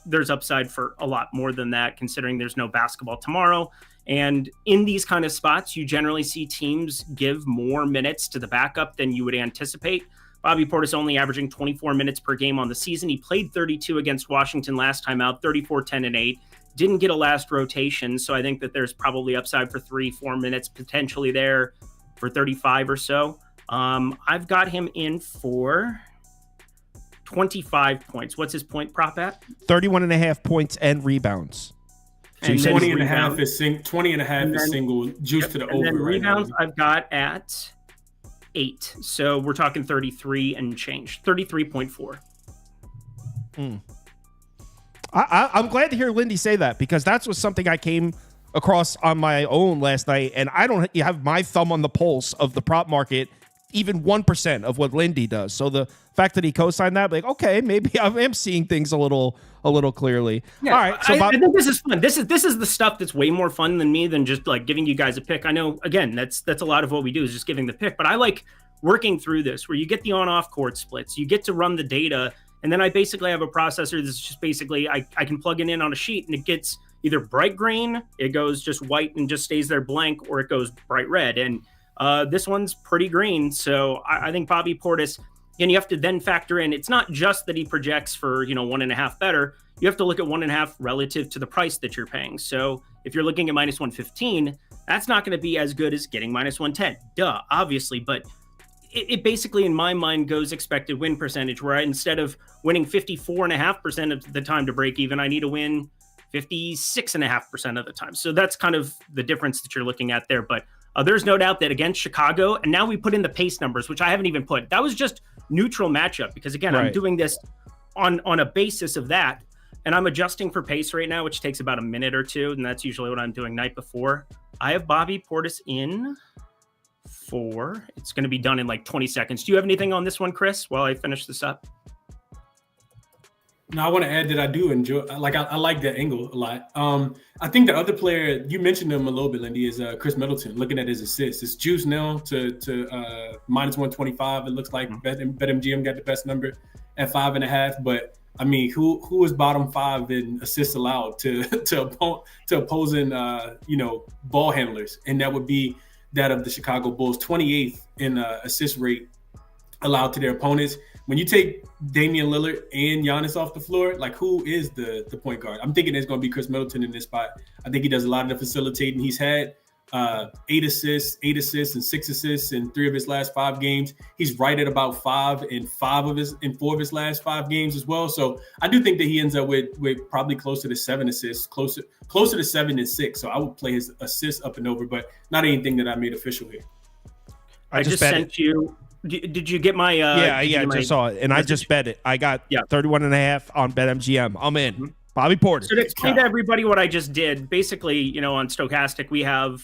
There's upside for a lot more than that, considering there's no basketball tomorrow. And in these kind of spots, you generally see teams give more minutes to the backup than you would anticipate. Bobby Portis only averaging 24 minutes per game on the season. He played 32 against Washington last time out, 34, 10, and 8. Didn't get a last rotation, so I think that there's probably upside for 3-4 minutes potentially there for 35 or so. I've got him in for 25 points. What's his point prop at? 31.5 points and rebounds. So 20 and a half is single, juice to the over. And then rebounds right I've got at 8. So we're talking 33 and change, 33.4. I'm glad to hear Lindy say that, because that's was something I came across on my own last night, and I don't have my thumb on the pulse of the prop market, even 1% of what Lindy does. So the fact that he co-signed that, like, okay, maybe I am seeing things a little clearly. Yeah, all right. So I think this is fun. This is the stuff that's way more fun than me than just like giving you guys a pick. I know, again, that's a lot of what we do is just giving the pick, but I like working through this where you get the on-off court splits, you get to run the data, and then I basically have a processor that's just basically I can plug it in on a sheet, and it gets either bright green, it goes just white and just stays there blank, or it goes bright red. And this one's pretty green. So I think Bobby Portis, and you have to then factor in, it's not just that he projects for, 1.5 better. You have to look at 1.5 relative to the price that you're paying. So if you're looking at minus 115, that's not going to be as good as getting minus 110. Duh, obviously. But it basically, in my mind, goes expected win percentage, where instead of winning 54.5% of the time to break even, I need to win 56.5% of the time. So that's kind of the difference that you're looking at there. But there's no doubt that against Chicago, and now we put in the pace numbers, which I haven't even put. That was just neutral matchup, because again, right. I'm doing this on a basis of that, and I'm adjusting for pace right now, which takes about a minute or two, and that's usually what I'm doing night before. I have Bobby Portis in for, it's going to be done in like 20 seconds. Do you have anything on this one, Chris, while I finish this up? No, I want to add that I do enjoy, I like that angle a lot. I think the other player, you mentioned him a little bit, Lindy, is Chris Middleton. Looking at his assists, it's juice now to minus 125. It looks like BetMGM got the best number at 5.5. But I mean, who is bottom 5 in assists allowed to opposing ball handlers, and that would be that of the Chicago Bulls, 28th in assist rate allowed to their opponents. When you take Damian Lillard and Giannis off the floor, like, who is the point guard? I'm thinking it's going to be Chris Middleton in this spot. I think he does a lot of the facilitating. He's had 8 assists and 6 assists in 3 of his last 5 games. He's right at about 5 in 4 of his last 5 games as well. So I do think that he ends up with probably closer to 7 assists, closer to 7 than 6. So I would play his assists up and over, but not anything that I made official here. I just sent you. Did you get my? I just saw it, and message? I just bet it. I got 31.5 on BetMGM. I'm in. Mm-hmm. Bobby Portis. So to explain to everybody what I just did, basically, on Stochastic, we have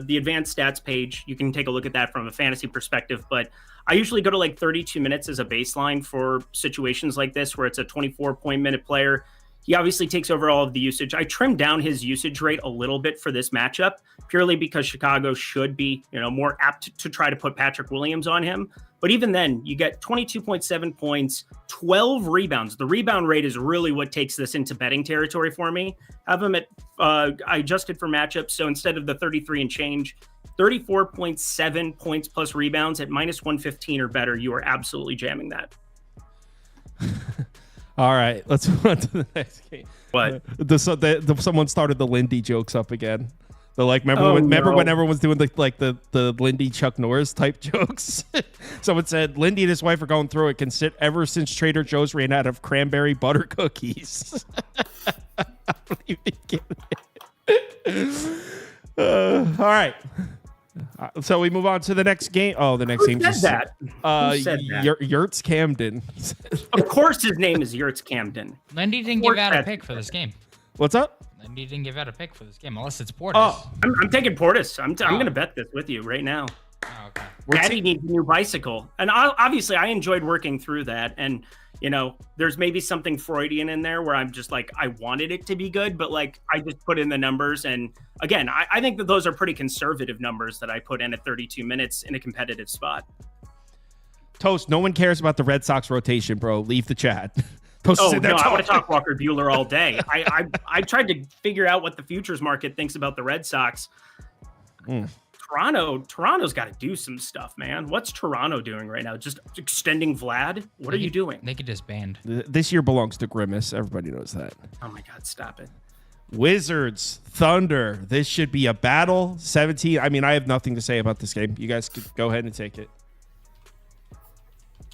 the advanced stats page. You can take a look at that from a fantasy perspective, but I usually go to like 32 minutes as a baseline for situations like this, where it's a 24-point-minute player. He obviously takes over all of the usage. I trimmed down his usage rate a little bit for this matchup, purely because Chicago should be, more apt to try to put Patrick Williams on him. But even then, you get 22.7 points, 12 rebounds. The rebound rate is really what takes this into betting territory for me. Have him at, I adjusted for matchups. So instead of the 33 and change, 34.7 points plus rebounds at minus 115 or better. You are absolutely jamming that. All right, let's move on to the next game. What? Someone started the Lindy jokes up again. So like, remember when everyone was doing the Lindy Chuck Norris type jokes? Someone said Lindy and his wife are going through it ever since Trader Joe's ran out of cranberry butter cookies. I don't even get it. All right. So we move on to the next game. Oh, the next game. Who said that? Who said that? Yurts Camden. Of course his name is Yurts Camden. Lindy didn't give out a pick for this game. What's up? Lindy didn't give out a pick for this game, unless it's Portis. Oh, I'm taking Portis. I'm going to bet this with you right now. Oh, okay. Daddy needs a new bicycle. And obviously, I enjoyed working through that. And, you know, there's maybe something Freudian in there where I'm just like, I wanted it to be good, but like, I just put in the numbers. And again, I think that those are pretty conservative numbers that I put in at 32 minutes in a competitive spot. Toast, no one cares about the Red Sox rotation, bro. Leave the chat. Toast I want to talk Walker Buehler all day. I tried to figure out what the futures market thinks about the Red Sox. Toronto's got to do some stuff, man. What's Toronto doing right now? Just extending Vlad? What are you doing? They could disband. This year belongs to Grimace. Everybody knows that. Oh my God, stop it. Wizards, Thunder. This should be a battle. 17. I mean, I have nothing to say about this game. You guys could go ahead and take it.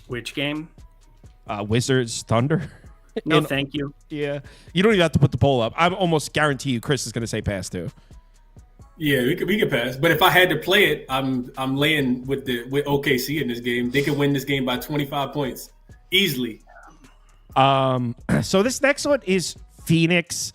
Which game? Wizards, Thunder. No, thank you. Yeah. You don't even have to put the poll up. I'm almost guarantee you Chris is going to say pass too. Yeah, we could pass. But if I had to play it, I'm laying with OKC in this game. They could win this game by 25 points easily. So this next one is Phoenix,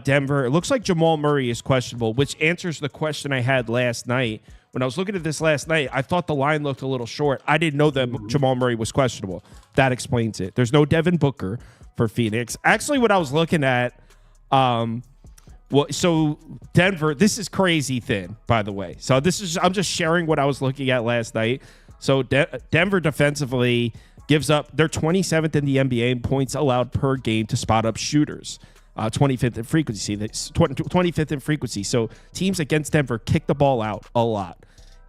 Denver. It looks like Jamal Murray is questionable, which answers the question I had last night. When I was looking at this last night, I thought the line looked a little short. I didn't know that Jamal Murray was questionable. That explains it. There's no Devin Booker for Phoenix. Actually, what I was looking at, so Denver, this is crazy thin, by the way. So I'm just sharing what I was looking at last night. So Denver defensively gives up, they're 27th in the NBA in points allowed per game to spot up shooters. 25th in frequency. 25th in frequency. So teams against Denver kick the ball out a lot.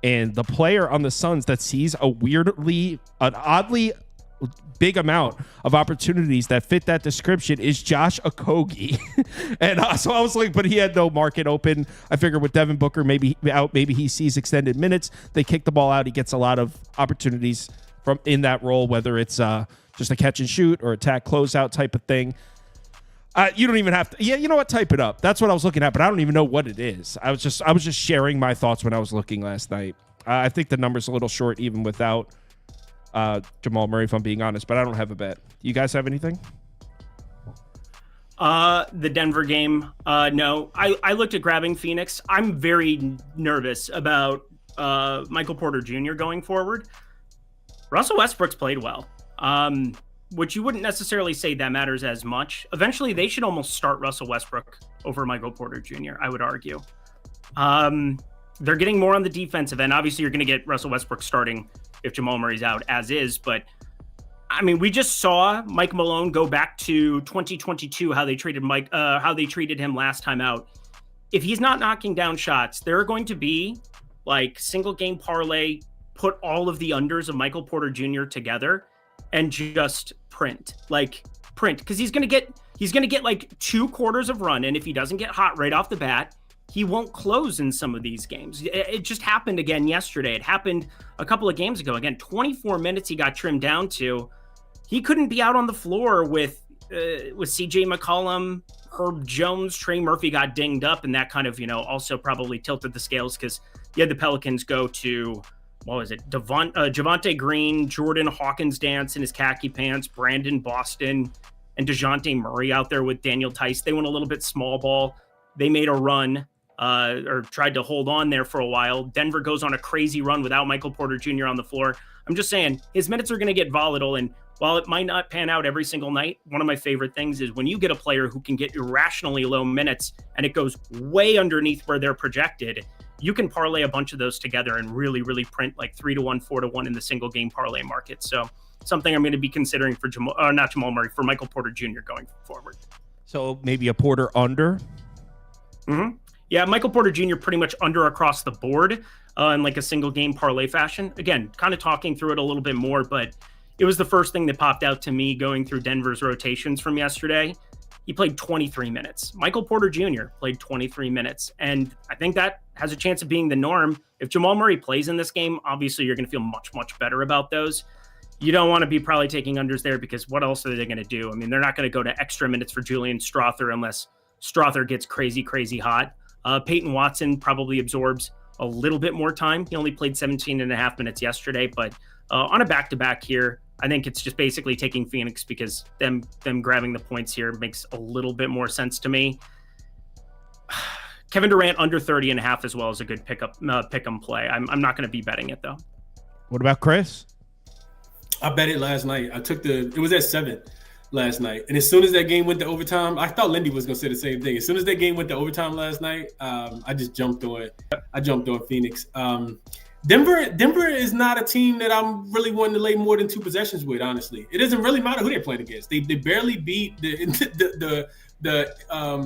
And the player on the Suns that sees an oddly big amount of opportunities that fit that description is Josh Okogie. And so I was like, but he had no market open. I figured with Devin Booker maybe he sees extended minutes. They kick the ball out. He gets a lot of opportunities from in that role, whether it's just a catch and shoot or attack closeout type of thing. You don't even have to. Yeah, you know what? Type it up. That's what I was looking at, but I don't even know what it is. I was just sharing my thoughts when I was looking last night. I think the number's a little short even without Jamal Murray, if I'm being honest, but I don't have a bet. You guys have anything? The Denver game. No, I looked at grabbing Phoenix. I'm very nervous about Michael Porter Jr. going forward. Russell Westbrook's played well. Which you wouldn't necessarily say that matters as much. Eventually, they should almost start Russell Westbrook over Michael Porter Jr., I would argue. They're getting more on the defensive end. Obviously, you're going to get Russell Westbrook starting if Jamal Murray's out, as is. But, I mean, we just saw Mike Malone go back to 2022, how they treated him last time out. If he's not knocking down shots, there are going to be, like, single-game parlay, put all of the unders of Michael Porter Jr. together and just print, because he's gonna get like 2 quarters of run, and if he doesn't get hot right off the bat, he won't close in some of these games. It just happened again yesterday. It happened a couple of games ago. Again, 24 minutes he got trimmed down to. He couldn't be out on the floor with CJ McCollum, Herb Jones, Trey Murphy got dinged up, and that kind of also probably tilted the scales because you had the Pelicans go to. What was it? Javonte Green, Jordan Hawkins dance in his khaki pants, Brandon Boston, and DeJounte Murray out there with Daniel Tice. They went a little bit small ball. They made a run or tried to hold on there for a while. Denver goes on a crazy run without Michael Porter Jr. on the floor. I'm just saying his minutes are going to get volatile. And while it might not pan out every single night, one of my favorite things is when you get a player who can get irrationally low minutes and it goes way underneath where they're projected, you can parlay a bunch of those together and really, really print like 3-1, 4-1 in the single game parlay market. So something I'm going to be considering for for Michael Porter Jr. going forward. So maybe a Porter under? Mm-hmm. Yeah, Michael Porter Jr. pretty much under across the board in like a single game parlay fashion. Again, kind of talking through it a little bit more, but it was the first thing that popped out to me going through Denver's rotations from yesterday. he played 23 minutes. Michael Porter Jr. played 23 minutes. And I think that has a chance of being the norm. If Jamal Murray plays in this game, obviously you're going to feel much, much better about those. You don't want to be probably taking unders there because what else are they going to do? I mean, they're not going to go to extra minutes for Julian Strawther unless Strawther gets crazy, crazy hot. Peyton Watson probably absorbs a little bit more time. He only played 17 and a half minutes yesterday, but on a back-to-back here, I think it's just basically taking Phoenix because them grabbing the points here makes a little bit more sense to me. Kevin Durant under 30 and a half as well as a good pick 'em play. I'm not going to be betting it though. What about Chris? I bet it last night. It was at 7 last night. And as soon as that game went to overtime, I thought Lindy was going to say the same thing. As soon as that game went to overtime last night, I just jumped on Phoenix. Denver is not a team that I'm really wanting to lay more than 2 possessions with, honestly. It doesn't really matter who they're playing against. They barely beat the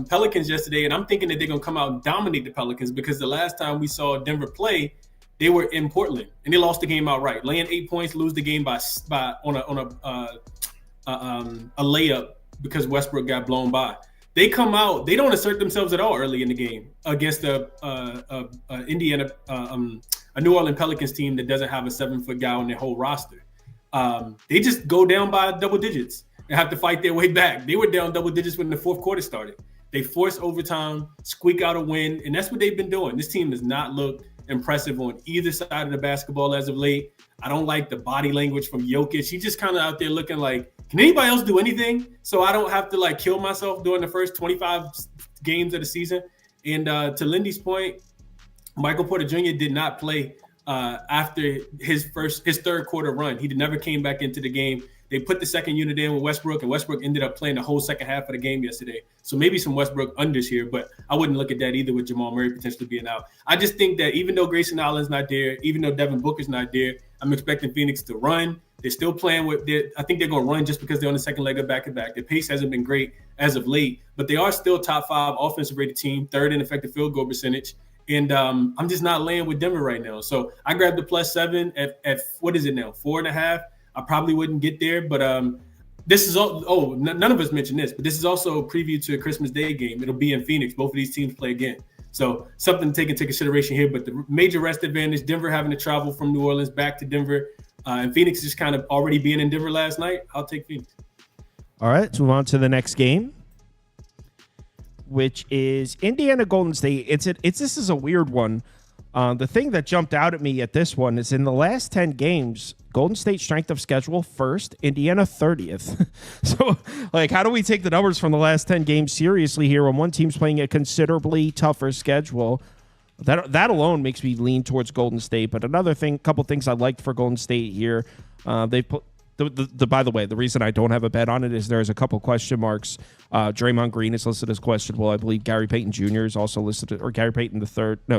Pelicans yesterday, and I'm thinking that they're going to come out and dominate the Pelicans because the last time we saw Denver play, they were in Portland, and they lost the game outright. Laying 8 points, lose the game by on a layup because Westbrook got blown by. They come out, they don't assert themselves at all early in the game against a New Orleans Pelicans team that doesn't have a 7-foot guy on their whole roster. They just go down by double digits and have to fight their way back. They were down double digits when the fourth quarter started. They force overtime, squeak out a win, and that's what they've been doing. This team does not look impressive on either side of the basketball as of late. I don't like the body language from Jokic. He's just kind of out there looking like, can anybody else do anything so I don't have to like kill myself during the first 25 games of the season? And to Lindy's point, Michael Porter Jr. did not play after his third quarter run. He never came back into the game. They put the second unit in with Westbrook, and Westbrook ended up playing the whole second half of the game yesterday. So maybe some Westbrook unders here, but I wouldn't look at that either with Jamal Murray potentially being out. I just think that even though Grayson Allen's not there, even though Devin Booker's not there, I'm expecting Phoenix to run. They're still playing I think they're going to run just because they're on the second leg of back-to-back. Their pace hasn't been great as of late, but they are still top 5 offensive rated team, 3rd in effective field goal percentage. And I'm just not laying with Denver right now. So I grabbed the +7 at what is it now, 4.5. I probably wouldn't get there, but this is all. Oh, none of us mentioned this, but this is also a preview to a Christmas Day game. It'll be in Phoenix. Both of these teams play again, so something to take into consideration here. But the major rest advantage: Denver having to travel from New Orleans back to Denver, and Phoenix just kind of already being in Denver last night. I'll take Phoenix. All right, let's move on to the next game, which is Indiana Golden State. This is a weird one. The thing that jumped out at me at this one is in the last 10 games, Golden State strength of schedule 1st, Indiana 30th. So, like, how do we take the numbers from the last 10 games seriously here when one team's playing a considerably tougher schedule? That alone makes me lean towards Golden State. But couple things I liked for Golden State here, they put. By the way, the reason I don't have a bet on it is there's a couple question marks. Draymond Green is listed as questionable. I believe Gary Payton Jr. is also listed, or Gary Payton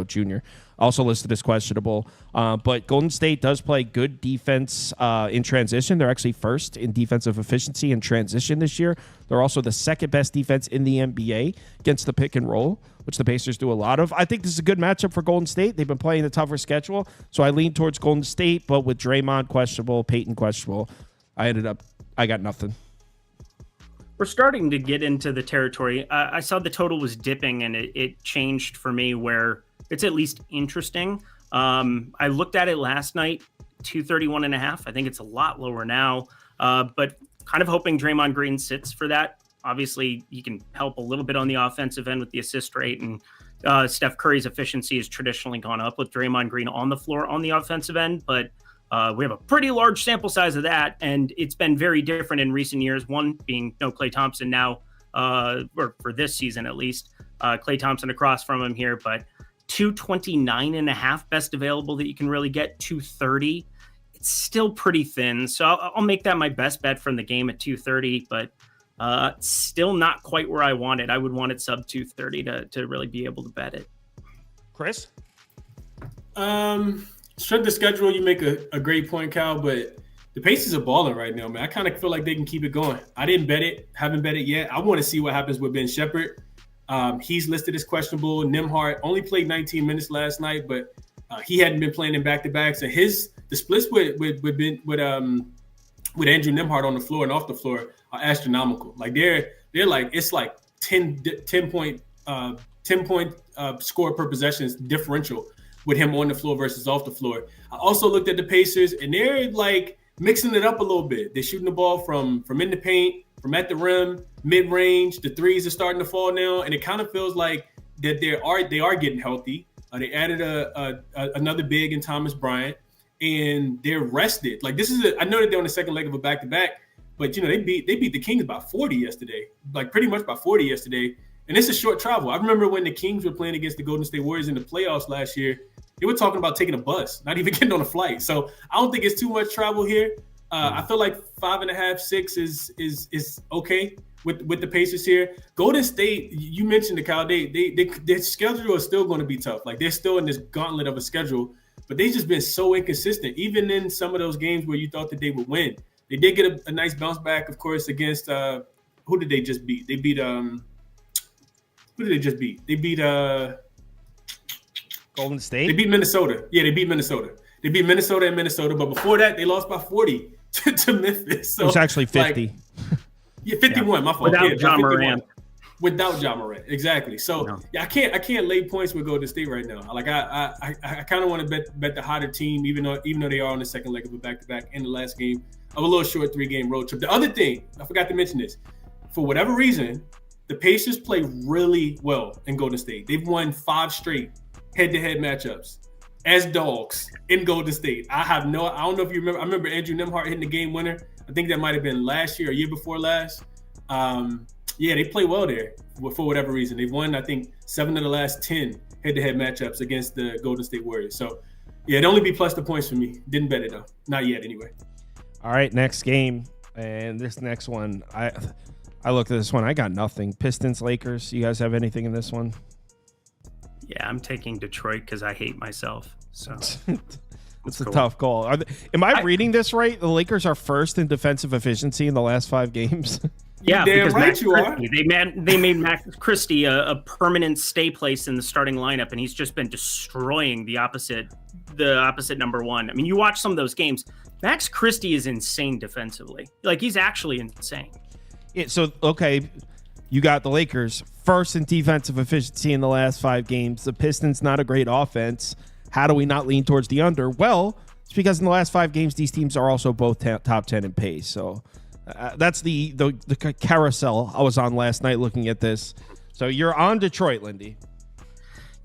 Jr. also listed as questionable. But Golden State does play good defense in transition. They're actually 1st in defensive efficiency in transition this year. They're also the 2nd best defense in the NBA against the pick and roll, which the Pacers do a lot of. I think this is a good matchup for Golden State. They've been playing the tougher schedule, so I lean towards Golden State, but with Draymond questionable, Payton questionable, I got nothing. We're starting to get into the territory. I saw the total was dipping, and it changed for me where it's at least interesting. I looked at it last night, 231.5. I think it's a lot lower now, but kind of hoping Draymond Green sits for that. Obviously, he can help a little bit on the offensive end with the assist rate, and Steph Curry's efficiency has traditionally gone up with Draymond Green on the floor on the offensive end, but we have a pretty large sample size of that, and it's been very different in recent years, one being no Klay Thompson now, or for this season at least. Klay Thompson across from him here, but 229.5 best available that you can really get, 230. It's still pretty thin, so I'll make that my best bet from the game at 230, but still not quite where I want it. I would want it sub 230 to really be able to bet it. Chris? Strength of schedule, you make a great point, Cal, but the Pacers are balling right now, man. I kind of feel like they can keep it going. I didn't bet it, haven't bet it yet. I want to see what happens with Ben Shepherd. He's listed as questionable. Nembhard only played 19 minutes last night, but he hadn't been playing in back-to-backs. And the splits with Andrew Nembhard on the floor and off the floor are astronomical. Like they're they're like, it's like 10 point score per possession differential with him on the floor versus off the floor. I also looked at the Pacers, and they're like mixing it up a little bit. They're shooting the ball from in the paint, from at the rim, mid-range. The threes are starting to fall now, and it kind of feels like that they are getting healthy. They added another big in Thomas Bryant, and they're rested. Like, I know that they're on the second leg of a back-to-back, but they beat the Kings by 40 yesterday, like pretty much by 40 yesterday. And it's a short travel. I remember when the Kings were playing against the Golden State Warriors in the playoffs last year, they were talking about taking a bus, not even getting on a flight. So I don't think it's too much travel here. I feel like 5.5, 6 is okay with the Pacers here. Golden State, you mentioned the Cal. Their schedule is still going to be tough. Like, they're still in this gauntlet of a schedule, but they've just been so inconsistent. Even in some of those games where you thought that they would win, they did get a nice bounce back, of course, against who did they just beat? They beat who did they just beat? They beat Golden State. They beat Minnesota. Yeah, they beat Minnesota. They beat Minnesota and Minnesota, but before that, they lost by 40 to Memphis. So it was actually 50. Yeah, 51. My fault. Without John 51. Morant. Without John Morant, exactly. So yeah, I can't lay points with Golden State right now. Like, I kind of want to bet the hotter team, even though they are on the second leg of a back-to-back in the last game of a little short 3-game road trip. The other thing, I forgot to mention this, for whatever reason, the Pacers play really well in Golden State. They've won 5 straight head-to-head matchups as dogs in Golden State. I don't know if you remember. I remember Andrew Nembhard hitting the game winner. I think that might have been last year or year before last. Yeah, they play well there for whatever reason. They've won, I think, 7 of the last 10 head-to-head matchups against the Golden State Warriors. So, yeah, it'd only be plus the points for me. Didn't bet it, though. Not yet, anyway. All right, next game. And this next one, I looked at this one. I got nothing. Pistons, Lakers. You guys have anything in this one? Yeah, I'm taking Detroit because I hate myself. So it's a tough call. Am I reading this right? The Lakers are first in defensive efficiency in the last 5 games. Yeah, damn because right you are. They made Max Christie a permanent stay place in the starting lineup, and he's just been destroying the opposite number one. I mean, you watch some of those games. Max Christie is insane defensively. Like, he's actually insane. Yeah, so, okay, you got the Lakers first in defensive efficiency in the last 5 games. The Pistons, not a great offense. How do we not lean towards the under? Well, it's because in the last 5 games, these teams are also both top 10 in pace. So that's the carousel I was on last night looking at this. So you're on Detroit, Lindy.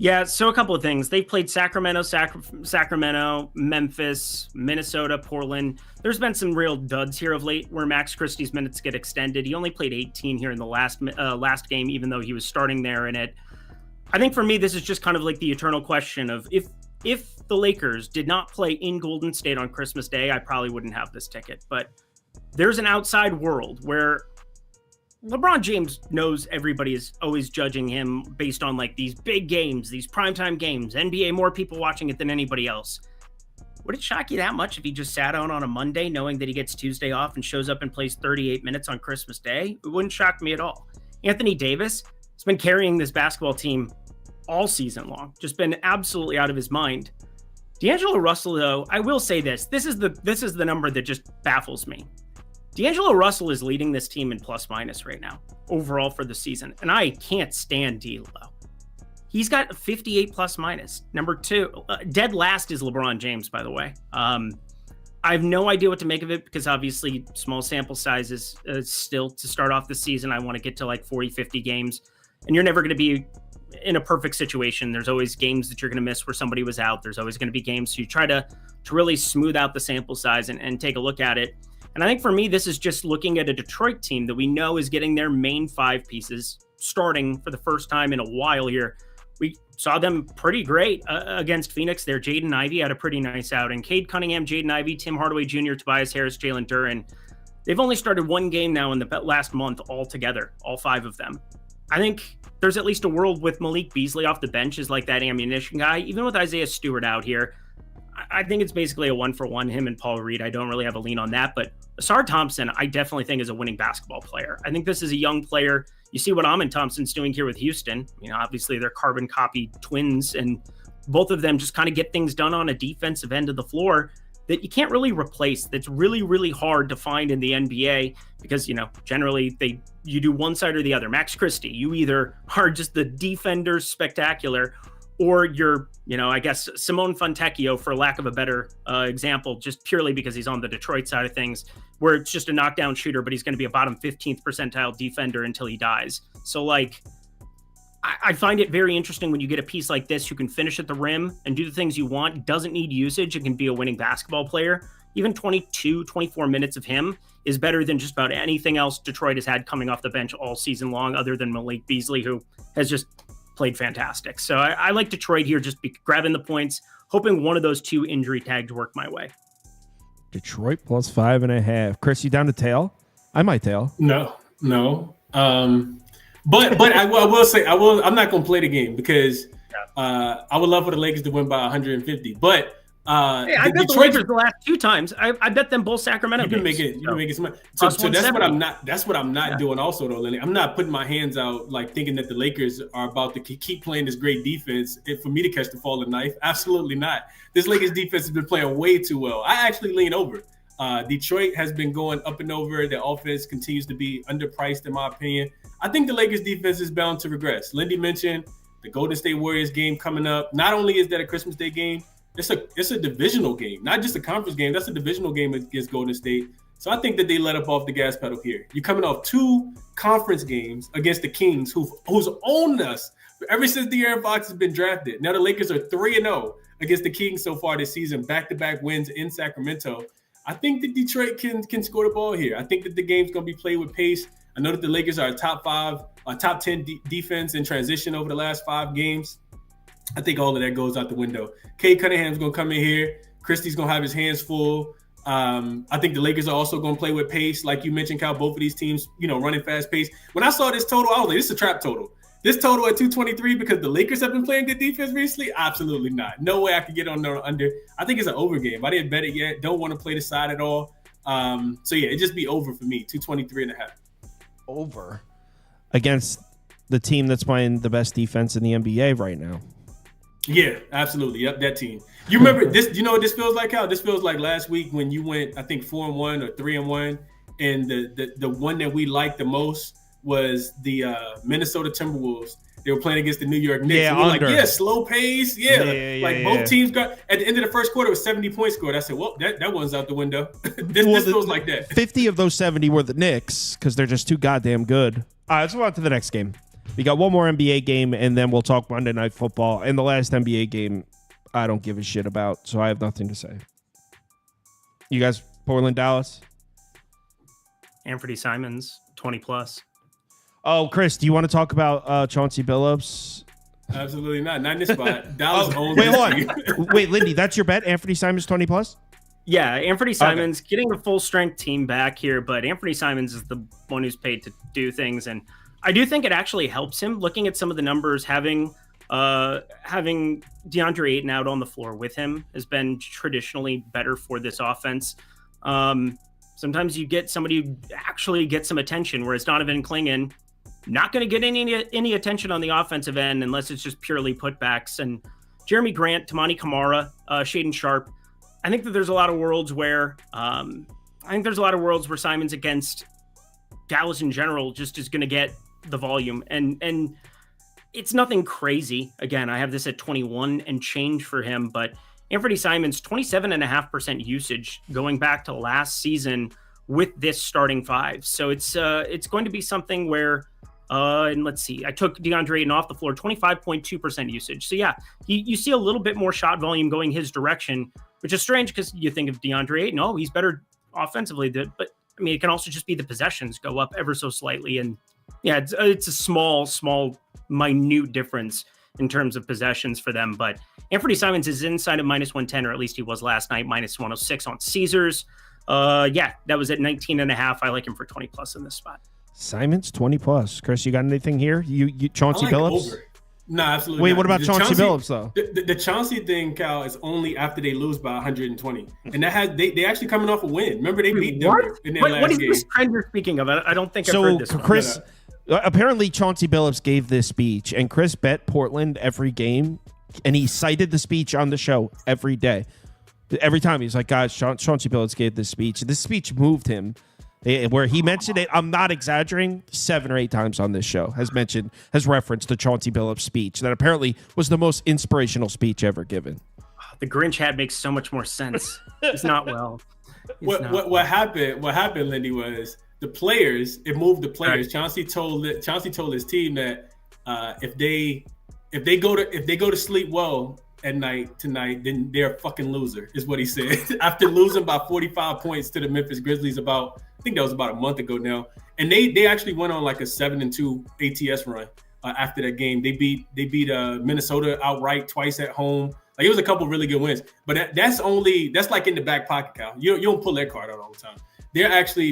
Yeah, so a couple of things. They've played Sacramento, Memphis, Minnesota, Portland. There's been some real duds here of late where Max Christie's minutes get extended. He only played 18 here in the last game, even though he was starting there in it. I think for me, this is just kind of like the eternal question of if the Lakers did not play in Golden State on Christmas Day, I probably wouldn't have this ticket. But there's an outside world where LeBron James knows everybody is always judging him based on like these big games, these primetime games, NBA, more people watching it than anybody else. Would it shock you that much if he just sat out on a Monday knowing that he gets Tuesday off and shows up and plays 38 minutes on Christmas Day? It wouldn't shock me at all. Anthony Davis has been carrying this basketball team all season long, just been absolutely out of his mind. D'Angelo Russell, though, I will say this is the number that just baffles me. D'Angelo Russell is leading this team in plus minus right now, overall for the season. And I can't stand D'Lo. He's got 58 plus minus. Number 2, dead last is LeBron James, by the way. I have no idea what to make of it because obviously small sample sizes still to start off the season. I want to get to like 40, 50 games. And you're never going to be in a perfect situation. There's always games that you're going to miss where somebody was out. There's always going to be games. So you try to really smooth out the sample size and take a look at it. And I think for me, this is just looking at a Detroit team that we know is getting their main 5 pieces starting for the first time in a while here. We saw them pretty great against Phoenix there. Jaden Ivey had a pretty nice outing. Cade Cunningham, Jaden Ivey, Tim Hardaway Jr., Tobias Harris, Jalen Duren. They've only started 1 game now in the last month altogether, all 5 of them. I think there's at least a world with Malik Beasley off the bench as like that ammunition guy. Even with Isaiah Stewart out here, I think it's basically a 1-for-1, him and Paul Reed. I don't really have a lean on that, but Asar Thompson, I definitely think is a winning basketball player. I think this is a young player. You see what Amin Thompson's doing here with Houston. You know, obviously they're carbon copy twins, and both of them just kind of get things done on a defensive end of the floor. that you can't really replace. That's really, really hard to find in the NBA because, generally you do one side or the other. Max Christie, you either are just the defender spectacular, or you're, I guess Simone Fontecchio, for lack of a better example, just purely because he's on the Detroit side of things, where it's just a knockdown shooter, but he's going to be a bottom 15th percentile defender until he dies. So I find it very interesting when you get a piece like this who can finish at the rim and do the things you want, doesn't need usage, and can be a winning basketball player. Even 22, 24 minutes of him is better than just about anything else Detroit has had coming off the bench all season long, other than Malik Beasley, who has just played fantastic. So I like Detroit here, just grabbing the points, hoping one of those two injury tags work my way. Detroit plus 5.5. Chris, you down to tail? I might tail. No. But I will say I'm not going to play the game because I would love for the Lakers to win by 150. But I bet the Lakers the last 2 times. I bet them both Sacramento. You can make it some money. So that's what I'm not. That's what I'm not doing. Also, though, Lenny, I'm not putting my hands out thinking that the Lakers are about to keep playing this great defense for me to catch the falling knife. Absolutely not. This Lakers defense has been playing way too well. I actually lean over. Detroit has been going up and over. The offense continues to be underpriced, in my opinion. I think the Lakers defense is bound to regress. Lindy mentioned the Golden State Warriors game coming up. Not only is that a Christmas Day game, it's a divisional game, not just a conference game. That's a divisional game against Golden State. So I think that they let up off the gas pedal here. You're coming off 2 conference games against the Kings, who's owned us ever since De'Aaron Fox has been drafted. Now the Lakers are 3-0 against the Kings so far this season, back-to-back wins in Sacramento. I think that Detroit can score the ball here. I think that the game's going to be played with pace. I know that the Lakers are a top 10 defense in transition over the last 5 games. I think all of that goes out the window. Cade Cunningham's going to come in here. Christie's going to have his hands full. I think the Lakers are also going to play with pace. Like you mentioned, Cal, both of these teams, running fast pace. When I saw this total, I was like, this is a trap total. This total at 223 because the Lakers have been playing good defense recently? Absolutely not. No way I could get on the under. I think it's an over game. I didn't bet it yet. Don't want to play the side at all. So, yeah, it'd just be over for me, 223.5. Over against the team that's playing the best defense in the NBA right now. Yeah, absolutely. Yep, that team. You remember this? You know what this feels like, Cal? This feels like last week when you went, I think 4-1 or 3-1, and the one that we liked the most was the Minnesota Timberwolves. They were playing against the New York Knicks. Yeah, and we're slow pace. Both teams got at the end of the first quarter, it was 70 points scored. I said, well, that one's out the window. This feels like that. 50 of those 70 were the Knicks because they're just too goddamn good. All right, let's move on to the next game. We got one more NBA game, and then we'll talk Monday Night Football. And the last NBA game, I don't give a shit about, so I have nothing to say. You guys, Portland, Dallas? Anthony Simons, 20+. Oh, Chris, do you want to talk about Chauncey Billups? Absolutely not. Not in this spot. Dallas owns wait, hold on. Wait, Lindy, that's your bet? Anthony Simons 20+? Yeah, Anthony Simons getting a full-strength team back here, but Anthony Simons is the one who's paid to do things, and I do think it actually helps him. Looking at some of the numbers, having DeAndre Ayton out on the floor with him has been traditionally better for this offense. Sometimes you get somebody who actually gets some attention, whereas Donovan Clingan not going to get any attention on the offensive end unless it's just purely putbacks. And Jeremy Grant, Tamani Kamara, Shaedon Sharp. I think that there's a lot of worlds where Simons against Dallas in general just is going to get the volume, and it's nothing crazy. Again, I have this at 21 and change for him, but Anthony Simons 27.5% usage going back to last season with this starting 5. So it's going to be something where and let's see, I took DeAndre Ayton off the floor, 25.2% usage. So yeah, you see a little bit more shot volume going his direction, which is strange because you think of DeAndre Ayton, oh, he's better offensively, but I mean, it can also just be the possessions go up ever so slightly. And yeah, it's a small, minute difference in terms of possessions for them. But Anthony Simons is inside of -110, or at least he was last night, -106 on Caesars. Yeah, that was at 19.5. I like him for 20+ in this spot. Simons 20+. Chris, you got anything here? You Chauncey Billups? Over. No, absolutely. Wait, not. what about Chauncey Billups though? The Chauncey thing, Cal, is only after they lose by 120, and that has they actually coming off a win. Remember they beat Denver in their last game. What is this trend you're speaking of? I don't think I've heard this. So Chris, apparently Chauncey Billups gave this speech, and Chris bet Portland every game, and he cited the speech on the show every day. Every time he's like, guys, Chauncey Billups gave this speech. This speech moved him, where he mentioned it. I'm not exaggerating. 7 or 8 times on this show has referenced the Chauncey Billups speech that apparently was the most inspirational speech ever given. The Grinch hat makes so much more sense. It's not well. What happened, Lindy, was the players. It moved the players. Right. Chauncey told his team that if they go to sleep well at night tonight, then they're a fucking loser, is what he said. After losing by 45 points to the Memphis Grizzlies I think that was about a month ago now, and they actually went on like a 7-2 ATS run after that game. They beat Minnesota outright twice at home. Like, it was a couple really good wins, but that's like in the back pocket, Cal. You don't pull that card out all the time.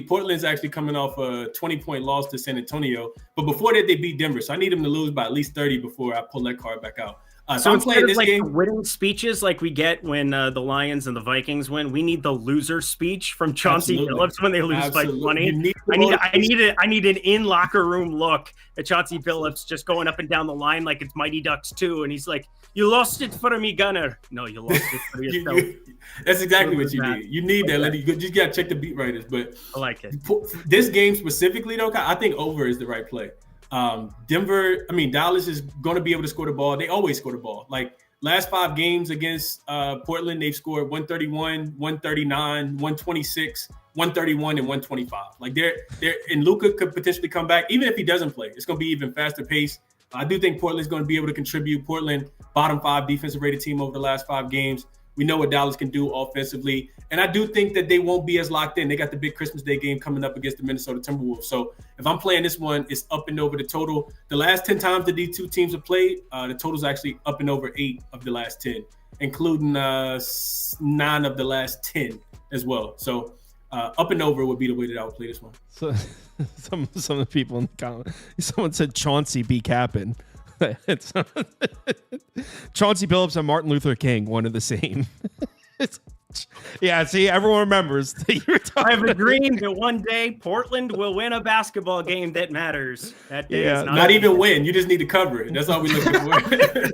Portland's actually coming off a 20-point loss to San Antonio, but before that they beat Denver. So I need them to lose by at least 30 before I pull that card back out. So I'm playing this game. Winning speeches like we get when the Lions and the Vikings win, we need the loser speech from Chauncey Billups when they lose by 20. I need an in locker room look at Chauncey Billups just going up and down the line like it's Mighty Ducks 2, and he's like, "You lost it for me, Gunner." No, you lost it for yourself. That's exactly what you need. You need that. You just gotta check the beat writers. But I like it. This game specifically, though, I think over is the right play. Dallas is going to be able to score the ball. They always score the ball. Like, last 5 games against Portland, they've scored 131, 139, 126, 131, and 125. Like, and Luka could potentially come back. Even if he doesn't play, it's going to be even faster pace. I do think Portland's going to be able to contribute. Portland, bottom 5 defensive rated team over the last 5 games. We know what Dallas can do offensively. And I do think that they won't be as locked in. They got the big Christmas Day game coming up against the Minnesota Timberwolves. So if I'm playing this one, it's up and over the total. The last 10 times that these two teams have played, the total's actually up and over 8 of the last 10, including 9 of the last 10 as well. So up and over would be the way that I would play this one. So some of the people in the comment, someone said Chauncey be capping. Chauncey Billups and Martin Luther King, one of the same. Yeah, see, everyone remembers that I have a dream that one day Portland will win a basketball game that matters. That day is not even win. You just need to cover it. That's all we're looking for.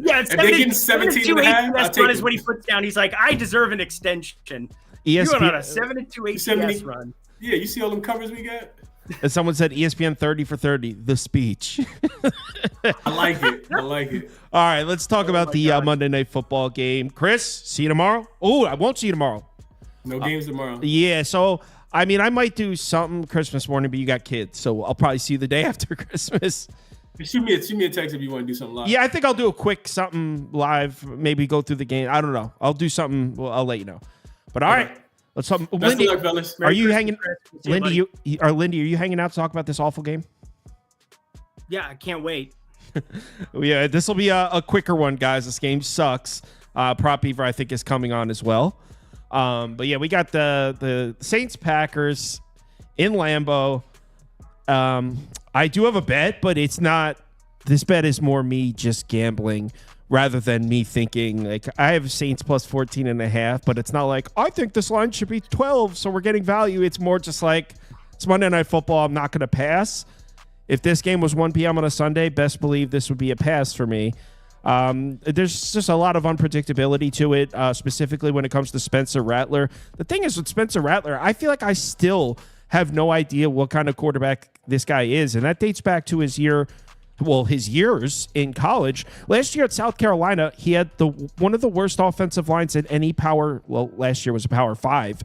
Yeah, if they're getting 17 and a half, that's what is what he puts down. He's like, I deserve an extension. You went on a 7-2 ATS run. Yeah, you see all them covers we got? And someone said ESPN 30 for 30, the speech. I like it. All right, let's talk about the Monday Night Football game. Chris, see you tomorrow? Oh, I won't see you tomorrow. No games tomorrow. Yeah, so, I might do something Christmas morning, but you got kids, so I'll probably see you the day after Christmas. Shoot me a text if you want to do something live. Yeah, I think I'll do a quick something live, maybe go through the game. I don't know. I'll do something. Well, I'll let you know. But all right. Let's talk. Lindy, luck, fellas. Are you hanging? Lindy, are you hanging out to talk about this awful game? Yeah, I can't wait. Yeah, this will be a quicker one, guys. This game sucks. Prop Beaver, I think, is coming on as well. But yeah, we got the Saints Packers in Lambeau. I do have a bet, but it's not. This bet is more me just gambling rather than me thinking, like, I have Saints plus 14.5, but it's not like, I think this line should be 12, so we're getting value. It's more just like, it's Monday Night Football. I'm not going to pass. If this game was 1 p.m. on a Sunday, best believe this would be a pass for me. There's just a lot of unpredictability to it, specifically when it comes to Spencer Rattler. The thing is with Spencer Rattler, I feel like I still have no idea what kind of quarterback this guy is, and that dates back to his years in college. Last year at South Carolina, he had one of the worst offensive lines in any last year was a Power 5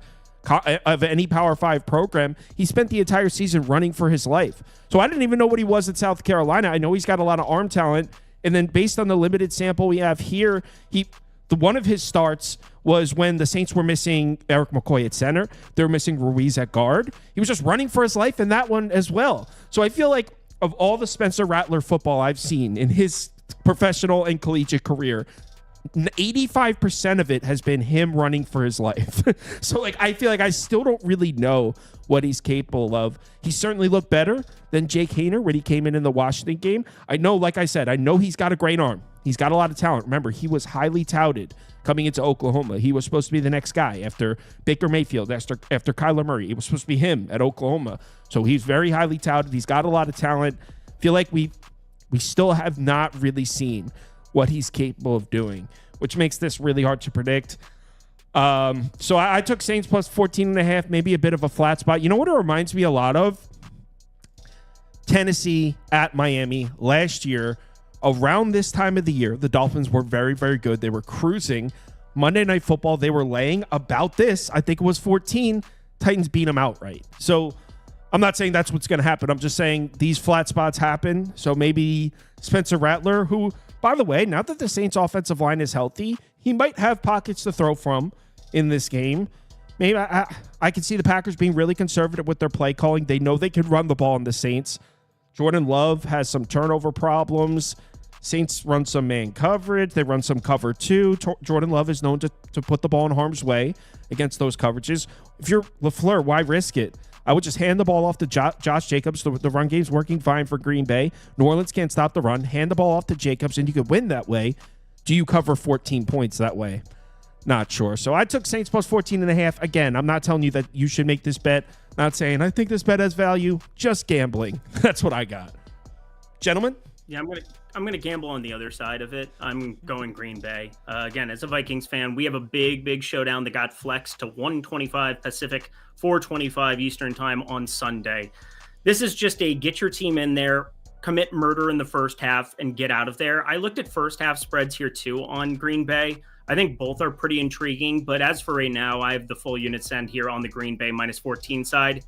of any Power 5 program. He spent the entire season running for his life. So I didn't even know what he was at South Carolina. I know he's got a lot of arm talent. And then based on the limited sample we have here, one of his starts was when the Saints were missing Eric McCoy at center. They were missing Ruiz at guard. He was just running for his life in that one as well. So I feel like of all the Spencer Rattler football I've seen in his professional and collegiate career, 85% of it has been him running for his life. So, like, I feel like I still don't really know what he's capable of. He certainly looked better than Jake Haener when he came in the Washington game. I know, like I said, I know he's got a great arm. He's got a lot of talent. Remember, he was highly touted coming into Oklahoma. He was supposed to be the next guy after Baker Mayfield, after Kyler Murray. It was supposed to be him at Oklahoma. So he's very highly touted. He's got a lot of talent. I feel like we still have not really seen what he's capable of doing, which makes this really hard to predict. So I took Saints plus 14.5, maybe a bit of a flat spot. You know what it reminds me a lot of? Tennessee at Miami last year. Around this time of the year, the Dolphins were very, very good. They were cruising. Monday Night Football, they were laying about this. I think it was 14. Titans beat them outright. So I'm not saying that's what's going to happen. I'm just saying these flat spots happen. So maybe Spencer Rattler, who, by the way, now that the Saints offensive line is healthy, he might have pockets to throw from in this game. Maybe I can see the Packers being really conservative with their play calling. They know they can run the ball on the Saints. Jordan Love has some turnover problems. Saints run some man coverage. They run some cover two. Jordan Love is known to put the ball in harm's way against those coverages. If you're LaFleur, why risk it? I would just hand the ball off to Josh Jacobs. The run game's working fine for Green Bay. New Orleans can't stop the run. Hand the ball off to Jacobs, and you could win that way. Do you cover 14 points that way? Not sure. So I took Saints plus 14.5. Again, I'm not telling you that you should make this bet. Not saying I think this bet has value. Just gambling. That's what I got. Gentlemen? Yeah, I'm gonna gamble on the other side of it. I'm going Green Bay. Again, as a Vikings fan, we have a big showdown that got flexed to 1:25 Pacific, 4:25 Eastern time on Sunday. This is just a get your team in there, commit murder in the first half, and get out of there. I looked at first half spreads here too on Green Bay. I think both are pretty intriguing, but as for right now, I have the full unit send here on the Green Bay minus 14 side.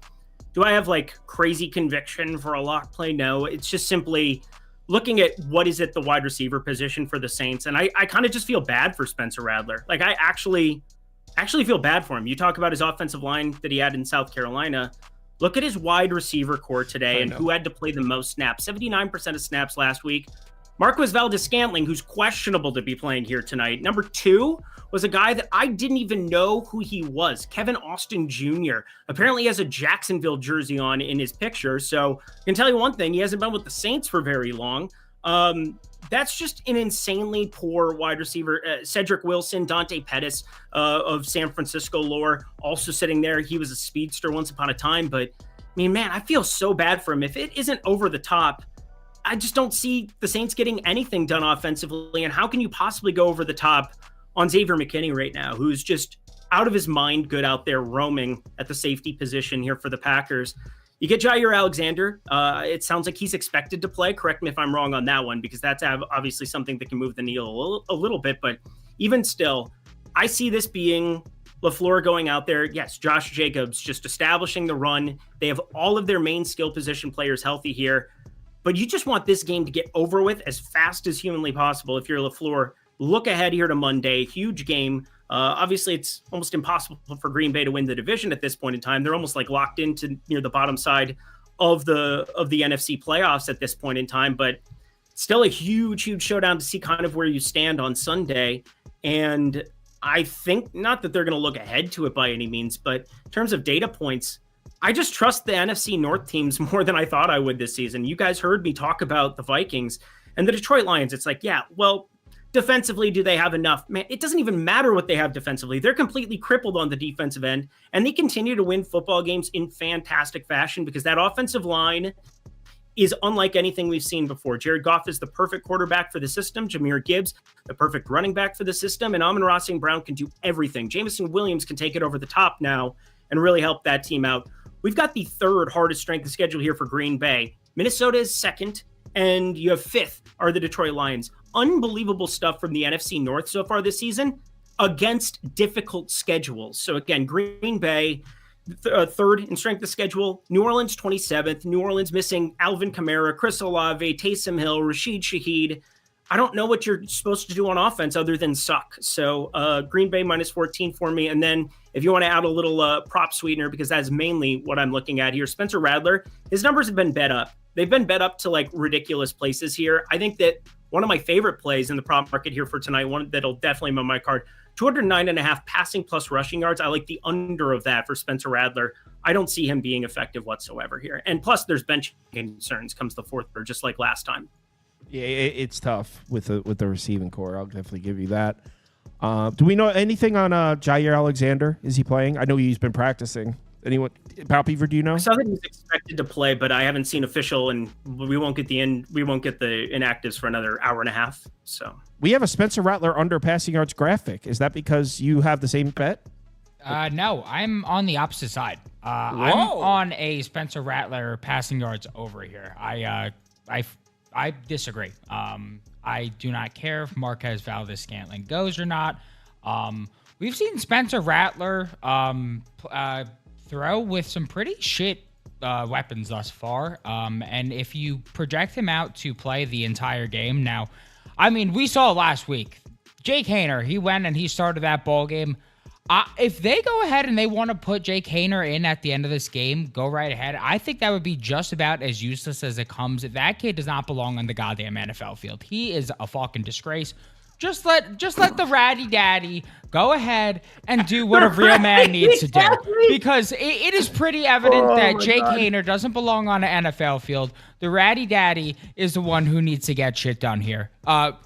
Do I have like crazy conviction for a lock play? No, it's just simply looking at what is at the wide receiver position for the Saints. And I kind of just feel bad for Spencer Rattler. Like I actually feel bad for him. You talk about his offensive line that he had in South Carolina. Look at his wide receiver core today and who had to play the most snaps. 79% of snaps last week. Marquez Valdes-Scantling, who's questionable to be playing here tonight. Number 2 was a guy that I didn't even know who he was. Kevin Austin Jr. Apparently has a Jacksonville jersey on in his picture. So I can tell you one thing, he hasn't been with the Saints for very long. That's just an insanely poor wide receiver. Cedric Wilson, Dante Pettis of San Francisco lore, also sitting there. He was a speedster once upon a time. But, I mean, man, I feel so bad for him. If it isn't over the top, I just don't see the Saints getting anything done offensively. And how can you possibly go over the top on Xavier McKinney right now, who's just out of his mind good out there roaming at the safety position here for the Packers? You get Jair Alexander. It sounds like he's expected to play. Correct me if I'm wrong on that one, because that's obviously something that can move the needle a little bit. But even still, I see this being LaFleur going out there. Yes, Josh Jacobs just establishing the run. They have all of their main skill position players healthy here. But you just want this game to get over with as fast as humanly possible. If you're LaFleur, look ahead here to Monday. Huge game. Obviously, it's almost impossible for Green Bay to win the division at this point in time. They're almost like locked into near the bottom side of the NFC playoffs at this point in time. But still a huge showdown to see kind of where you stand on Sunday. And I think not that they're going to look ahead to it by any means, but in terms of data points, I just trust the NFC North teams more than I thought I would this season. You guys heard me talk about the Vikings and the Detroit Lions. It's like, yeah, well, defensively, do they have enough? Man, it doesn't even matter what they have defensively. They're completely crippled on the defensive end, and they continue to win football games in fantastic fashion because that offensive line is unlike anything we've seen before. Jared Goff is the perfect quarterback for the system. Jahmyr Gibbs, the perfect running back for the system. And Amon-Ra St. Brown can do everything. Jameson Williams can take it over the top now and really help that team out. We've got the third hardest strength of schedule here for Green Bay. Minnesota is second, and you have fifth are the Detroit Lions. Unbelievable stuff from the NFC North so far this season against difficult schedules. So again, Green Bay, third in strength of schedule. New Orleans 27th. New Orleans missing Alvin Kamara, Chris Olave, Taysom Hill, Rashid Shaheed. I don't know what you're supposed to do on offense other than suck. So Green Bay minus 14 for me. And then if you want to add a little prop sweetener, because that's mainly what I'm looking at here, Spencer Rattler, his numbers have been bet up. They've been bet up to like ridiculous places here. I think that one of my favorite plays in the prop market here for tonight, one that'll definitely be on my card, 209.5 passing plus rushing yards. I like the under of that for Spencer Rattler. I don't see him being effective whatsoever here. And plus there's bench concerns comes the fourth quarter, just like last time. Yeah, it's tough with the receiving core. I'll definitely give you that. Do we know anything on Jair Alexander? Is he playing? I know he's been practicing. Anyone? Palpever, do you know? I saw that he's expected to play, but I haven't seen official, and we won't get the inactives for another hour and a half. So We have a Spencer Rattler under passing yards graphic. Is that because you have the same bet? No, I'm on the opposite side. I'm on a Spencer Rattler passing yards over here. I disagree. I do not care if Marquez Valdez-Scantling goes or not. We've seen Spencer Rattler throw with some pretty shit weapons thus far. And if you project him out to play the entire game, now, I mean, we saw last week, Jake Haener, he went and he started that ball game. If they go ahead and they want to put Jake Haener in at the end of this game, go right ahead. I think that would be just about as useless as it comes. That kid does not belong on the goddamn NFL field. He is a fucking disgrace. Just let the ratty daddy go ahead and do what a real man needs to do. Because it is pretty evident that Jake Haener doesn't belong on an NFL field. The ratty daddy is the one who needs to get shit done here.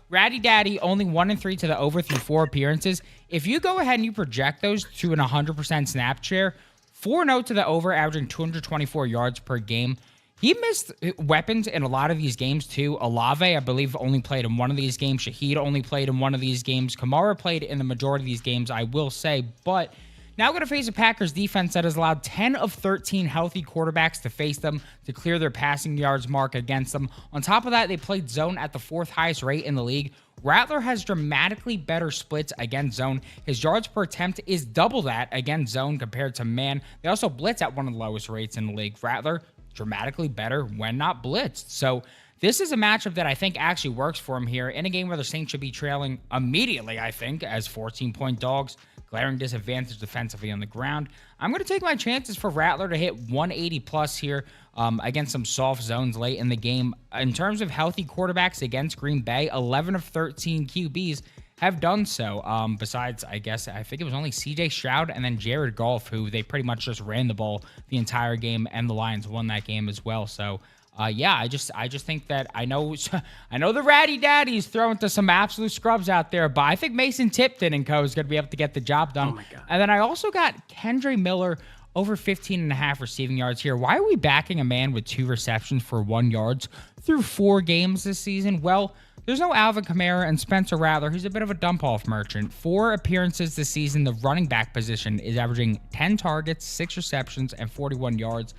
Ratty daddy only 1-3 to the over through 4 appearances. If you go ahead and you project those to an 100% snap share, 4-0 to the over, averaging 224 yards per game. He missed weapons in a lot of these games, too. Olave, I believe, only played in one of these games. Shahid only played in one of these games. Kamara played in the majority of these games, I will say. But now going to face a Packers defense that has allowed 10 of 13 healthy quarterbacks to face them, to clear their passing yards mark against them. On top of that, they played zone at the 4th highest rate in the league. Rattler has dramatically better splits against zone. His yards per attempt is double that against zone compared to man. They also blitz at one of the lowest rates in the league. Rattler dramatically better when not blitzed. So this is a matchup that I think actually works for him here in a game where the Saints should be trailing immediately, I think, as 14-point dogs. Glaring disadvantage defensively on the ground. I'm going to take my chances for Rattler to hit 180 plus here against some soft zones late in the game. In terms of healthy quarterbacks against Green Bay, 11 of 13 QBs have done so. Besides, I think it was only CJ Stroud and then Jared Goff, who they pretty much just ran the ball the entire game, and the Lions won that game as well. So I just think that I know the ratty daddy's throwing to some absolute scrubs out there, but I think Mason Tipton and co is going to be able to get the job done. Oh my God. And then I also got Kendre Miller over 15.5 receiving yards here. Why are we backing a man with 2 receptions for 1 yards through 4 games this season? Well, there's no Alvin Kamara and Spencer Rattler. He's a bit of a dump-off merchant. 4 appearances this season. The running back position is averaging 10 targets, 6 receptions, and 41 yards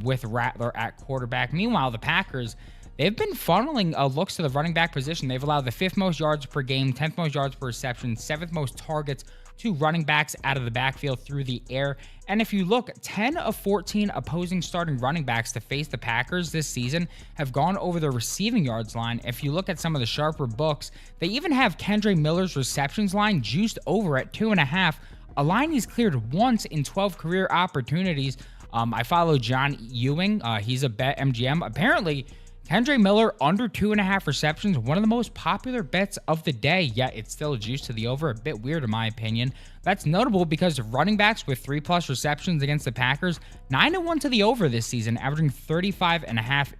with Rattler at quarterback. Meanwhile, the Packers, they've been funneling looks to the running back position. They've allowed the 5th most yards per game, 10th most yards per reception, 7th most targets to running backs out of the backfield through the air. And if you look, 10 of 14 opposing starting running backs to face the Packers this season have gone over the receiving yards line. If you look at some of the sharper books, they even have Kendre Miller's receptions line juiced over at 2.5, a line he's cleared once in 12 career opportunities. I follow John Ewing. He's a bet MGM. Apparently, Kendre Miller under 2.5 receptions, one of the most popular bets of the day, yet it's still juiced to the over. A bit weird in my opinion. That's notable because running backs with 3+ receptions against the Packers, 9-1 to the over this season, averaging 35.5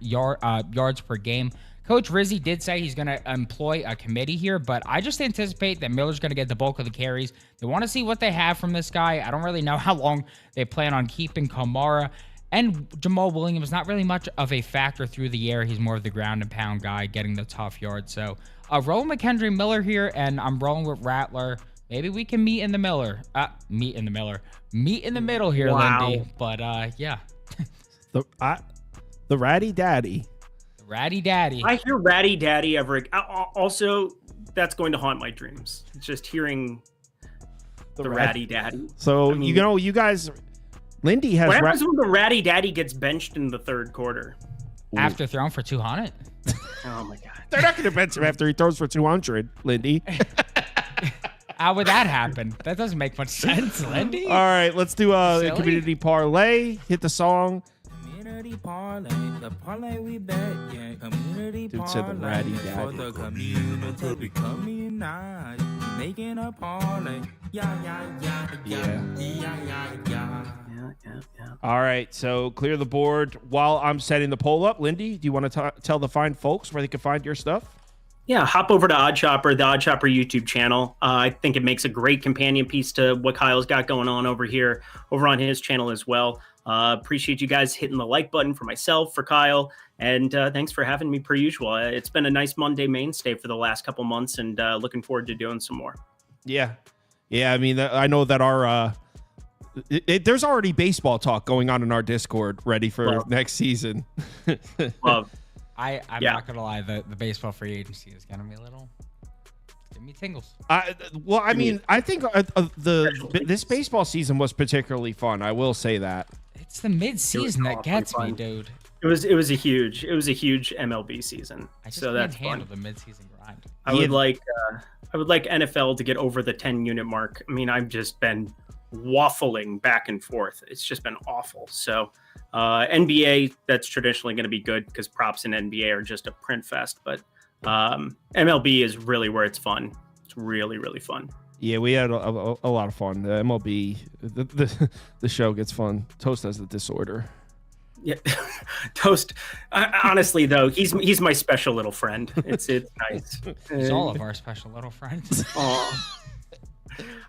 yards per game. Coach Rizzi did say he's going to employ a committee here, but I just anticipate that Miller's going to get the bulk of the carries. They want to see what they have from this guy. I don't really know how long they plan on keeping Kamara. And Jamal Williams, not really much of a factor through the air. He's more of the ground and pound guy, getting the tough yards. So rolling with Kendre Miller here, and I'm rolling with Rattler. Maybe we can meet in the middle here, wow. Lindy. But yeah. The ratty daddy. Ratty daddy. I hear ratty daddy every. Also, that's going to haunt my dreams. It's just hearing the ratty daddy. So, you guys, Lindy has. What happens when the ratty daddy gets benched in the 3rd quarter? After throwing for 200? Oh my God. They're not going to bench him after he throws for 200, Lindy. How would that happen? That doesn't make much sense, Lindy. All right, let's do a community parlay. Hit the song. Parlay, the parlay we bet, yeah. Community Dude said the ratty parlay for daddy. the community. We come in nice, making a parlay. Yeah. All right, so clear the board while I'm setting the poll up. Lindy, do you want to tell the fine folks where they can find your stuff? Yeah, hop over to OddsShopper, the OddsShopper YouTube channel. I think it makes a great companion piece to what Kyle's got going on over here, over on his channel as well. Appreciate you guys hitting the like button for myself, for Kyle, and thanks for having me per usual. It's been a nice Monday mainstay for the last couple months, and looking forward to doing some more. Yeah. I mean, I know that our there's already baseball talk going on in our Discord ready for next season. Love. I'm not gonna lie, the baseball free agency is gonna be a little give me tingles. I think this baseball season was particularly fun. I will say that. It's the mid-season that gets me, dude. It was a huge MLB season. I just so can't that's handle fun. the mid-season grind. I would like NFL to get over the 10-unit mark. I mean, I've just been waffling back and forth. It's just been awful. So NBA, that's traditionally going to be good because props in NBA are just a print fest. But MLB is really where it's fun. It's really, really fun. Yeah, we had a lot of fun. The MLB, the show gets fun. Toast has the disorder. Yeah, Toast. Honestly, though, he's my special little friend. It's nice. He's all of our special little friends.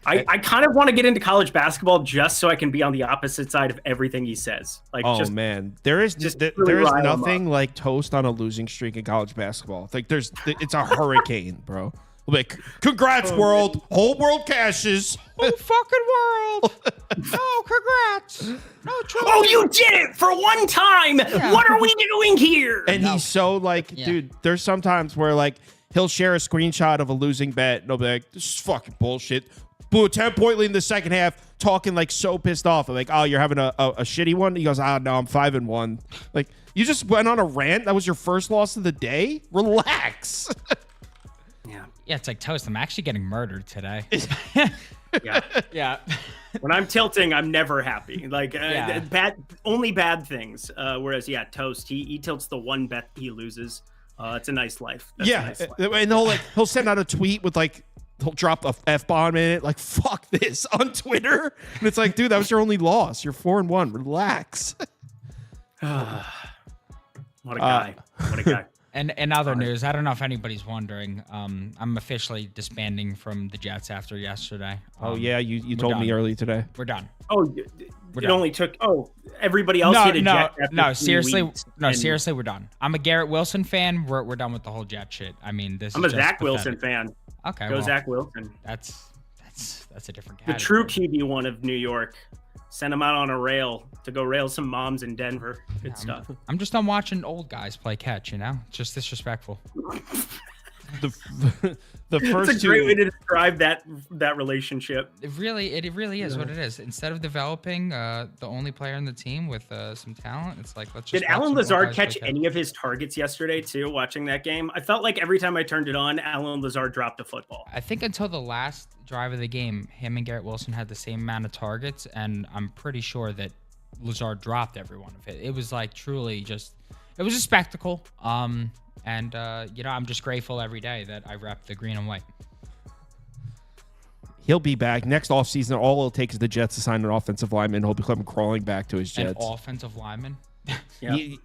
I kind of want to get into college basketball just so I can be on the opposite side of everything he says. Like, man, there is nothing like Toast on a losing streak in college basketball. Like, it's a hurricane, bro. Like, congrats, world. Whole world cashes. Oh, fucking world. Oh, congrats. No trouble. Oh, you did it for one time. Yeah. What are we doing here? And he's so like, dude, there's sometimes where like he'll share a screenshot of a losing bet and he'll be like, this is fucking bullshit. Boo, 10-point lead in the second half, talking like so pissed off. I'm like, oh, you're having a shitty one? He goes, no, I'm 5-1. Like, you just went on a rant? That was your first loss of the day? Relax. Yeah, it's like Toast. I'm actually getting murdered today. Yeah. When I'm tilting, I'm never happy. Like only bad things. Whereas Toast, he tilts the one bet he loses. It's a nice life. That's a nice life. And he'll send out a tweet with like he'll drop a F-bomb in it, like fuck this on Twitter. And it's like, dude, that was your only loss. You're 4-1. Relax. What a guy. What a guy. And in other news, I don't know if anybody's wondering, I'm officially disbanding from the Jets after yesterday. You told me early today. We're done. Oh, only took. Oh, everybody else hit a Jet. Seriously, we're done. I'm a Garrett Wilson fan. We're done with the whole Jet shit. I mean, I'm a Zach Wilson fan. Okay, Go Zach Wilson. That's a different category. The true QB1 of New York. Send him out on a rail to go rail some moms in Denver. Good stuff. I'm just done watching old guys play catch, It's just disrespectful. The first it's a great way to describe that relationship. It really is what it is. Instead of developing the only player on the team with some talent, it's like, let's just. Did Alan Lazard catch any of his targets yesterday too? Watching that game, I felt like every time I turned it on, Alan Lazard dropped a football. I think until the last drive of the game, him and Garrett Wilson had the same amount of targets, and I'm pretty sure that Lazard dropped every one of it. It was like truly just, it was a spectacle. And I'm just grateful every day that I rep the green and white. He'll be back next offseason. All it'll take is the Jets to sign an offensive lineman. He'll become crawling back to his Jets. An offensive lineman?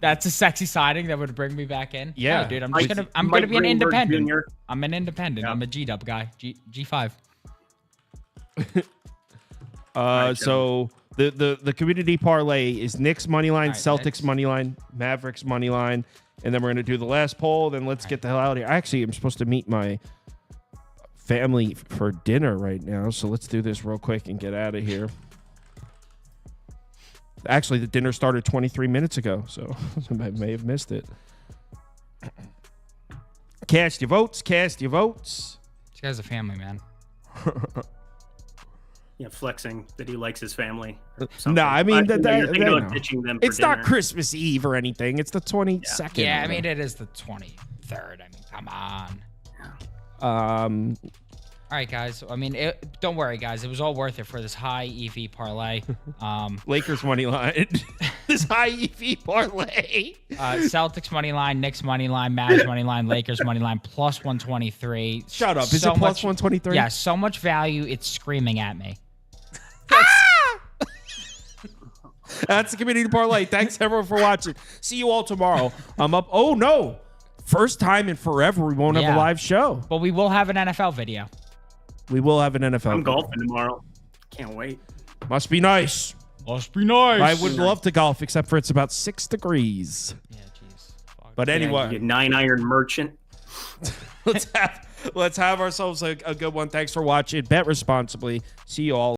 That's a sexy signing that would bring me back in. Yeah, dude. I'm gonna be an independent. Jr. I'm an independent. Yeah. I'm a G-dub guy. G5. So the community parlay is Knicks money line, Celtics money line, Mavericks money line, and then we're gonna do the last poll. Then let's get the hell out of here. Actually, I'm supposed to meet my family for dinner right now, so let's do this real quick and get out of here. Actually, the dinner started 23 minutes ago, so I may have missed it. Cast your votes. Cast your votes. This guy's a family man. Yeah, flexing that he likes his family. No, I mean it's not Christmas Eve or anything. It's the 22nd. Yeah, I mean it is the 23rd. I mean, come on. All right, guys. I mean, don't worry, guys. It was all worth it for this high EV parlay. Lakers money line. This high EV parlay. Celtics money line, Knicks money line, Mavs money line, Lakers money line, plus 123. Shut up. Is it plus 123? Yeah, so much value. It's screaming at me. That's the community parlay. Thanks everyone for watching. See you all tomorrow. I'm up. Oh no. first time in forever we won't have a live show. But we will have an NFL video. We will have an NFL. I'm video. golfing tomorrow. Can't wait. Must be nice. Must be nice. I would love to golf, except for it's about 6 degrees. Yeah, jeez. But anyway, You 9-iron merchant. let's have ourselves a good one. Thanks for watching. Bet responsibly. See you all.